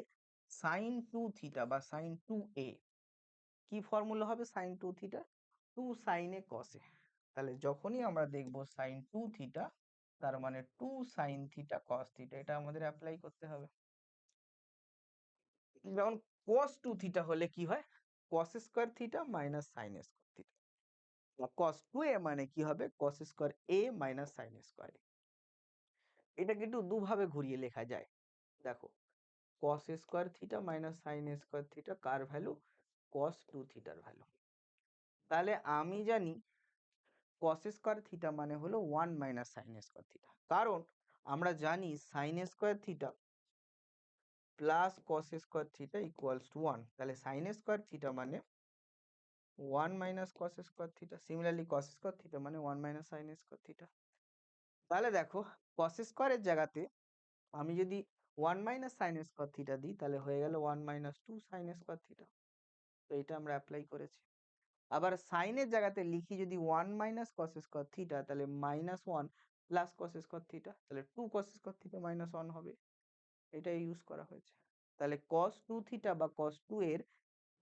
sin 2 থিটা বা sin 2a, কি ফর্মুলা হবে sin 2 theta? 2 sin a cos a। তাহলে যখনই আমরা দেখব sin 2 থিটা, তার মানে 2 sin থিটা cos থিটা, এটা আমাদের অ্যাপ্লাই করতে হবে। যেমন cos 2 থিটা হলে কি হয়? cos square theta minus sin square theta. cos 2a মানে কি হবে? cos square a minus sin square. এটা কিন্তু দুভাবে ঘুরিয়ে লেখা যায়। দেখো cos square theta minus sin square theta কার ভ্যালু? cos 2 থিটার ভ্যালু। তাহলে আমি জানি cos স্কয়ার থিটা মানে হলো 1 মাইনাস sin স্কয়ার থিটা, কারণ আমরা জানি sin square theta plus cos square theta equals two 1। তাহলে sin স্কয়ার থিটা মানে 1 minus cos square theta, similarly cos square theta মানে 1 মাইনাস sin স্কয়ার থিটা। তাহলে দেখো cos স্কয়ারের জায়গাতে আমি যদি 1 মাইনাস sin স্কয়ার থিটা দিই, তাহলে হয়ে গেল 1 মাইনাস 2 sin স্কয়ার থিটা। তো এটা আমরা অ্যাপ্লাই করেছি। আবার sin এর জায়গাতে লিখি যদি 1 মাইনাস cos স্কয়ার থিটা, তাহলে minus 1 plus cos square theta, তাহলে 2 cos স্কয়ার থিটা মাইনাস 1 হবে। এটা ইউজ করা হয়েছে। তাহলে cos 2 থিটা বা cos 2 এর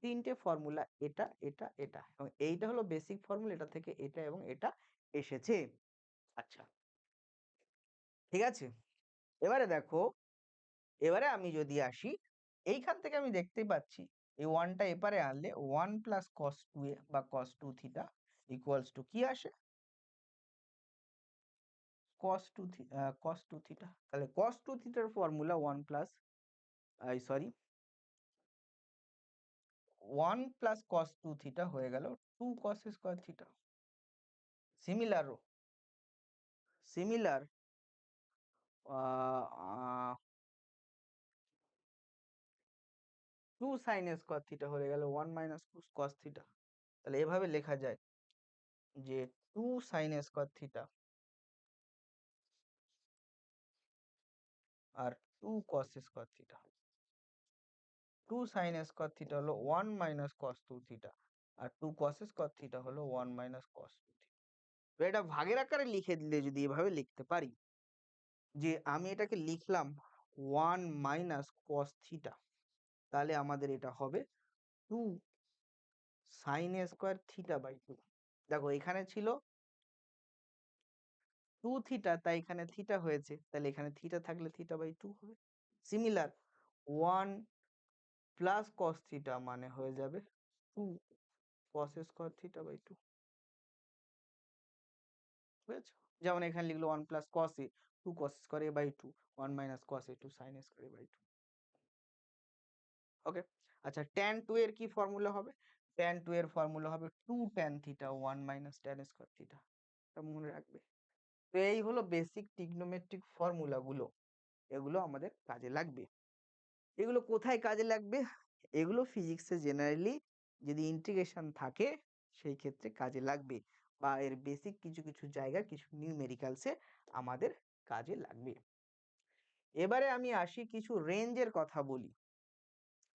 তিনটে ফর্মুলা, এটা এটা এটা, এবং এইটা হলো বেসিক ফর্মুলা, এটা থেকে এটা এবং এটা এসেছে। আচ্ছা, ঠিক আছে। এবারে দেখো, এবারে আমি যদি আসি, এইখান থেকে আমি দেখতে পাচ্ছি এই ওয়ানটা এপারে আনলে 1 প্লাস cos 2a বা cos 2 থিটা ইকুয়ালস টু কি আসে? cos 2 theta. তাহলে cos 2 থিটার formula 1 plus sorry 1 plus cos 2 theta হয়ে গেল 2 cos square theta. Similar similar 2 sin square theta হয়ে গেল 1 মাইনাস cos থিটা। তাহলে এভাবে লেখা যায় যে 2 sin স্কয়ার থিটা আর 2 cos square theta. 2 sin square theta হলো 1 মাইনাস cos 2 থিটা, আর 2 cos স্কয়ার থিটা হলো 1 মাইনাস cos 2 থিটা। তো এটা ভাগের আকারে লিখে দিলে যদি এভাবে লিখতে পারি যে আমি এটাকে লিখলাম 1 মাইনাস cos থিটা, তাহলে আমাদের এটা হবে 2 sin স্কয়ার থিটা বাই 2। দেখো এখানে ছিল 2 থিটা, তাই এখানে থিটা হয়েছে, তাহলে এখানে থিটা থাকলে থিটা বাই 2 হবে। সিমিলার 1 প্লাস cos থিটা মানে হয়ে যাবে 2 cos স্কয়ার থিটা বাই 2। বুঝেছো? যেমন এখানে লিখলো 1 plus cos a 2 cos square a by 2, 1 minus cos a 2 sin square a by 2। Okay, আচ্ছা tan 2 এর কি ফর্মুলা হবে? tan 2 এর ফর্মুলা হবে 2 tan theta 1 minus tan square theta. এটা মনে রাখবে। তো এই হলো বেসিক ট্রিগনোমেট্রিক ফর্মুলা গুলো, এগুলো আমাদের কাজে লাগবে। এগুলো কোথায় কাজে লাগবে? এগুলো ফিজিক্সে জেনারেলি যদি ইন্টিগ্রেশন থাকে সেই ক্ষেত্রে কাজে লাগবে, বা এর বেসিক কিছু কিছু জায়গা কিছু নিউমেরিক্যালসে আমাদের কাজে লাগবে। এবারে আমি আসি কিছু রেঞ্জের কথা বলি।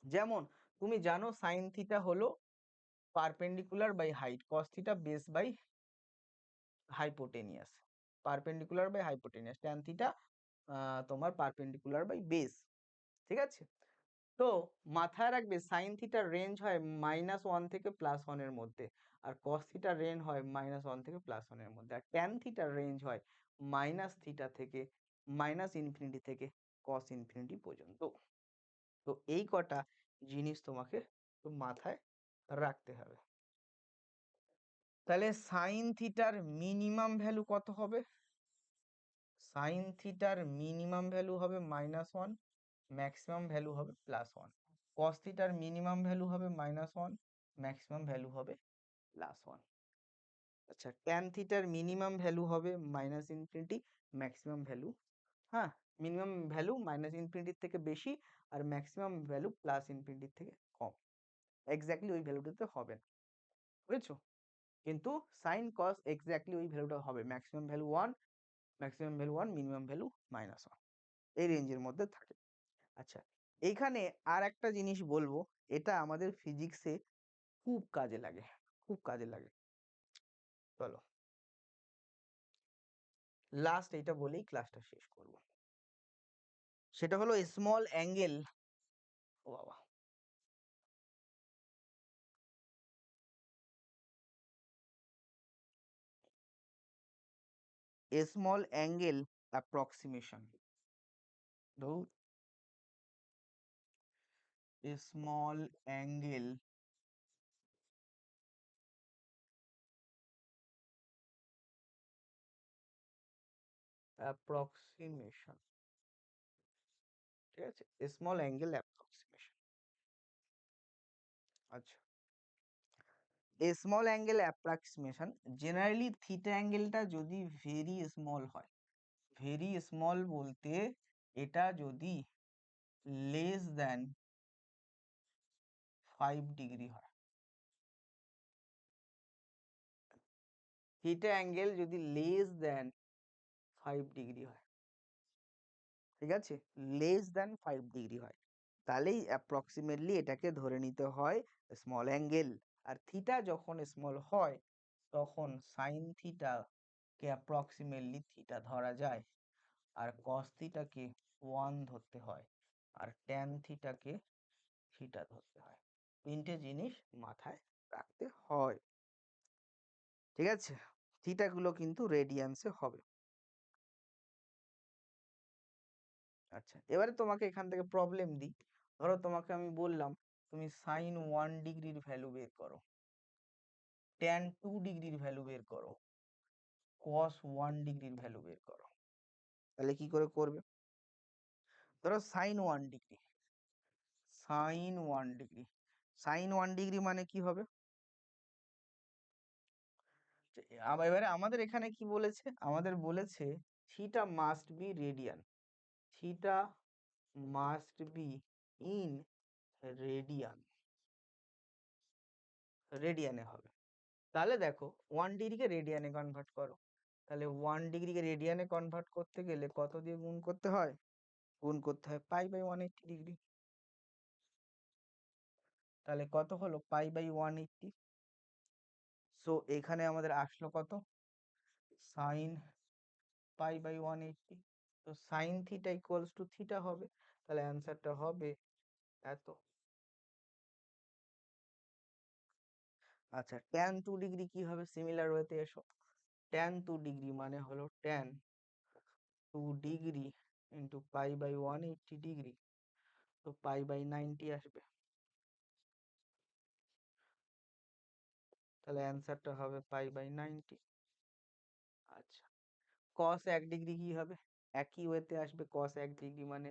যেমন তুমি জানো সাইন থিটা হলো perpendicular by height, cos theta base by hypotenuse, perpendicular by hypotenuse, tan theta তোমার পারপেন্ডিকুলার বাই বেস। ঠিক আছে, তো মাথায় রাখবে সাইন থিটার রেঞ্জ হয় -1 থেকে +1 এর মধ্যে, আর কস থিটার রেঞ্জ হয় -1 থেকে +1 এর মধ্যে, আর ট্যান থিটার রেঞ্জ হয় -θ থেকে -∞ থেকে cos ইনফিনিটি পর্যন্ত। তো এই কটা জিনিস তোমাকে তো মাথায় রাখতে হবে। তাহলে সাইন থিটার মিনিমাম ভ্যালু কত হবে? সাইন থিটার মিনিমাম ভ্যালু হবে -1, ম্যাক্সিমাম ভ্যালু হবে +1। কস থিটার মিনিমাম ভ্যালু হবে -1, ম্যাক্সিমাম ভ্যালু হবে +1। আচ্ছা, ট্যান থিটার মিনিমাম ভ্যালু হবে -∞, ম্যাক্সিমাম ভ্যালু, হ্যাঁ, মিনিমাম ভ্যালু -∞ থেকে বেশি, আর ম্যাক্সিমাম ভ্যালু +∞ থেকে কম। এক্স্যাক্টলি ওই ভ্যালুটাতে হবে না, বুঝেছো? কিন্তু সাইন কস এক্স্যাক্টলি ওই ভ্যালুটা হবে, maximum value 1, maximum value 1, minimum value -1, এই রেঞ্জের মধ্যে থাকে। আচ্ছা, এইখানে আর একটা জিনিস বলবো, এটা আমাদের ফিজিক্সে খুব কাজে লাগে, খুব কাজে লাগে। চলো লাস্ট এটা বলেই ক্লাসটা শেষ করব, সেটা হলো স্মল অ্যাঙ্গেল। ও বাবা, small angle approximation, small angle approximation, ঠিক আছে, স্মল অ্যাঙ্গেল অ্যাপ্রক্সিমেশন। আচ্ছা, small angle approximation, generally theta অ্যাঙ্গেলটা যদি ভেরি স্মল হয়, ভেরি স্মল বলতে এটা যদি লেস দেন 5 ডিগ্রি হয়, থিটা অ্যাঙ্গেল যদি লেস দেন 5 ডিগ্রি হয়, ঠিক আছে, লেস দেন 5 ডিগ্রি হয়, তাহলেই অ্যাপ্রক্সিমেটলি এটাকে ধরে নিতে হয় স্মল অ্যাঙ্গেল। আর থিটা যখন স্মল হয় তখন সাইন থিটা কে অ্যাপ্রক্সিমেটলি থিটা ধরা যায়, আর কস থিটাকে 1 ধরতে হয়, আর ট্যান থিটাকে থিটা ধরতে হয়। তিনটে জিনিস মাথায় রাখতে হয়, ঠিক আছে। থিটা গুলো কিন্তু রেডিয়ান্সে হবে। আচ্ছা, এবারে তোমাকে এখান থেকে প্রবলেম দিই। ধরো তোমাকে আমি বললাম তুমি সাইন 1 ডিগ্রির ভ্যালু বের করো, ট্যান 2 ডিগ্রির ভ্যালু বের করো, কস 1 ডিগ্রির ভ্যালু বের করো, তাহলে কি করে করবে? ধরো sine 1 degree, sine 1 degree, sine 1 degree মানে কি হবে? এবারে আমাদের এখানে কি বলেছে? আমাদের বলেছে theta must be radian, theta must be in radian, রেডিয়ানে হবে। তাহলে দেখো 1 ডিগ্রিকে রেডিয়ানে কনভার্ট করো, তাহলে 1 ডিগ্রিকে রেডিয়ানে কনভার্ট করতে গেলে কত দিয়ে গুণ করতে হয়? গুণ করতে হয় π/180 ডিগ্রি। তাহলে কত হলো π/180? সো এখানে আমাদের আসলো কত? সাইন π/180। তো sine theta equals two theta হবে, তাহলে অ্যান্সারটা হবে এত। আচ্ছা, ট্যান 2 ডিগ্রি কি হবে? সিমিলার ওয়েতে এসো, ট্যান 2 ডিগ্রি মানে হলো ট্যান 2 ডিগ্রি ইন্টু π/180 ডিগ্রি, তো π/90 আসবে, তাহলে অ্যান্সারটা হবে π/90। আচ্ছা, কস 1 ডিগ্রি কি হবে? একই ওয়েতে আসবে, কস 1 ডিগ্রি মানে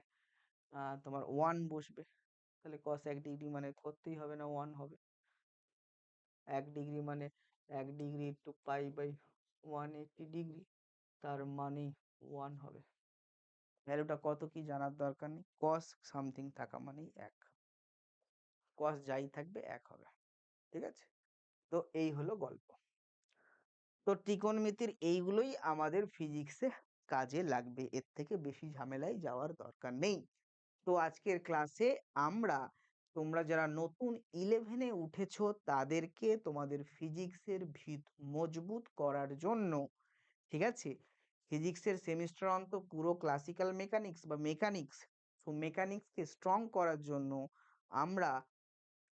তোমার 1 বসবে, তাহলে কস 1 ডিগ্রি মানে করতেই হবে না, 1 হবে। 1 ডিগ্রি মানে 1 ডিগ্রি ইন্টু π/180 ডিগ্রি, তার মানে 1 হবে। ভ্যালুটা কত কি জানার দরকার নেই, কস সামথিং থাকা মানেই 1, কস যাই থাকবে 1 হবে, ঠিক আছে। তো এই হলো গল্প। তো ত্রিকোণমিতির এইগুলোই আমাদের ফিজিক্সে কাজে লাগবে, এর থেকে বেশি ঝামেলায় যাওয়ার দরকার নেই। তো আজকের ক্লাসে আমরা তোমরা যারা নতুন 11 এ উঠেছো তাদেরকে তোমাদের ফিজিক্সের ভিত মজবুত করার জন্য, ঠিক আছে? ফিজিক্সের সেমিস্টার অন্ত পুরো ক্লাসিক্যাল মেকানিক্স বা মেকানিক্স, সো মেকানিক্সকে স্ট্রং করার জন্য আমরা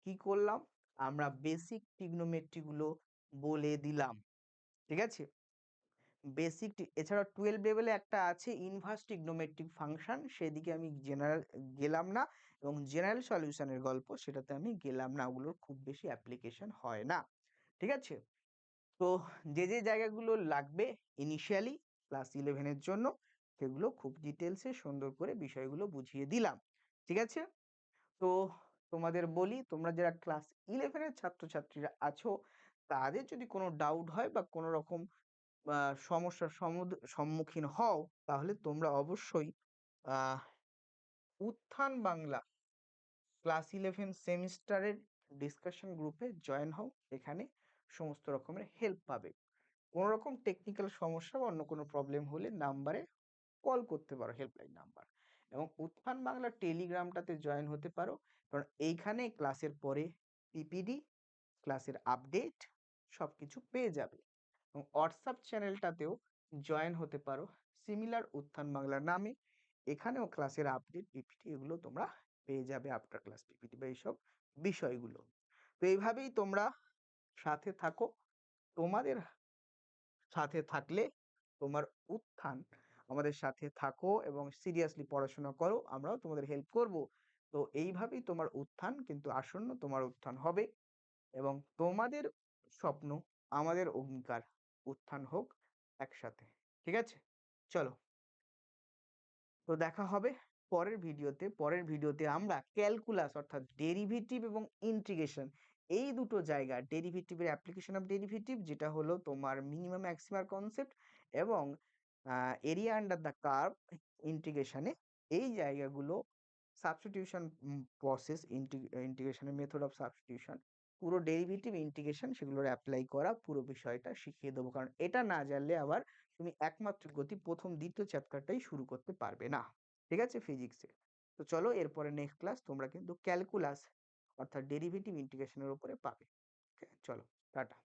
কি করলাম? আমরা বেসিক ট্রিগনোমেট্রি গুলো বলে দিলাম, ঠিক আছে? বেসিক এছাড়া 12 লেভেলে একটা আছে ইনভার্স ট্রিগনোমেট্রিক ফাংশন, সেদিকে আমি জেনারেল গেলাম না, এবং জেনারেল সলিউশনের গল্প সেটাতে আমি গেলাম না, ওগুলোর খুব বেশি অ্যাপ্লিকেশন হয় না, ঠিক আছে? তো যে যে জায়গাগুলো লাগবে ইনিশিয়ালি ক্লাস 11 এর জন্য, সেগুলো খুব ডিটেলসে সুন্দর করে বিষয়গুলো বুঝিয়ে দিলাম, ঠিক আছে? তো তোমাদের বলি, তোমরা যারা ক্লাস 11 এর ছাত্রছাত্রীরা আছো, তাদের যদি কোনো ডাউট হয় বা কোনো রকম সমস্যার সম্মুখীন হও, তাহলে তোমরা অবশ্যই আহ উত্থান বাংলা ক্লাস 11 সেমিস্টারের ডিসকাশন গ্রুপে জয়েন হও। এখানে সমস্ত রকমের হেল্প পাবে। কোনো রকম টেকনিক্যাল সমস্যা বা অন্য কোনো প্রবলেম হলে নাম্বারে কল করতে পারো, হেল্পলাইন নাম্বার। এবং উত্থান বাংলা টেলিগ্রামটাতে জয়েন হতে পারো, কারণ এইখানে ক্লাসের পরে পিপিডি, ক্লাসের আপডেট সবকিছু পেয়ে যাবে। এবং হোয়াটসঅ্যাপ চ্যানেলটাতেও জয়েন হতে পারো সিমিলার উত্থান বাংলা নামে, এখানেও ক্লাসের আপডেট পিপিটি এগুলো তোমরা পেয়ে যাবে, আফটার ক্লাস পিপিটি বা এইসব বিষয়গুলো। তো এইভাবেই তোমরা সাথে থাকো, তোমাদের সাথে থাকলে তোমার উত্থান, আমাদের সাথে থাকো এবং সিরিয়াসলি পড়াশোনা করো, আমরাও তোমাদের হেল্প করব। তো এইভাবেই তোমার উত্থান কিন্তু আসন্ন, তোমার উত্থান হবে এবং তোমাদের স্বপ্ন আমাদের অঙ্গীকার, উত্থান হোক একসাথে, ঠিক আছে? চলো, তো দেখা হবে পরের ভিডিওতে। পরের ভিডিওতে আমরা ক্যালকুলাস অর্থাৎ ডেরিভেটিভ এবং ইন্টিগ্রেশন, এই দুটো জায়গা, ডেরিভেটিভের অ্যাপ্লিকেশন অফ ডেরিভেটিভ যেটা হলো তোমার মিনিমাম ম্যাক্সিমাম কনসেপ্ট, এবং এরিয়া আন্ডার দ্য কার্ভ ইন্টিগ্রেশনে, এই জায়গাগুলো সাবস্টিটিউশন প্রসেস, ইন্টিগ্রেশনের মেথড অফ সাবস্টিটিউশন, পুরো ডেরিভেটিভ ইন্টিগ্রেশন সেগুলোর অ্যাপ্লাই করা পুরো বিষয়টা শিখিয়ে দেবো, কারণ এটা না জানলে আবার তুমি একমাত্রিক গতি প্রথম দ্বিতীয় চ্যাপ্টারটাই শুরু করতে পারবে না, ঠিক আছে, ফিজিক্সে। তো চলো, এরপরে নেক্সট ক্লাস তোমরা কিন্তু ক্যালকুলাস অর্থাৎ ডেরিভেটিভ ইন্টিগ্রেশনের উপরে পাবে। চলো, টাটা।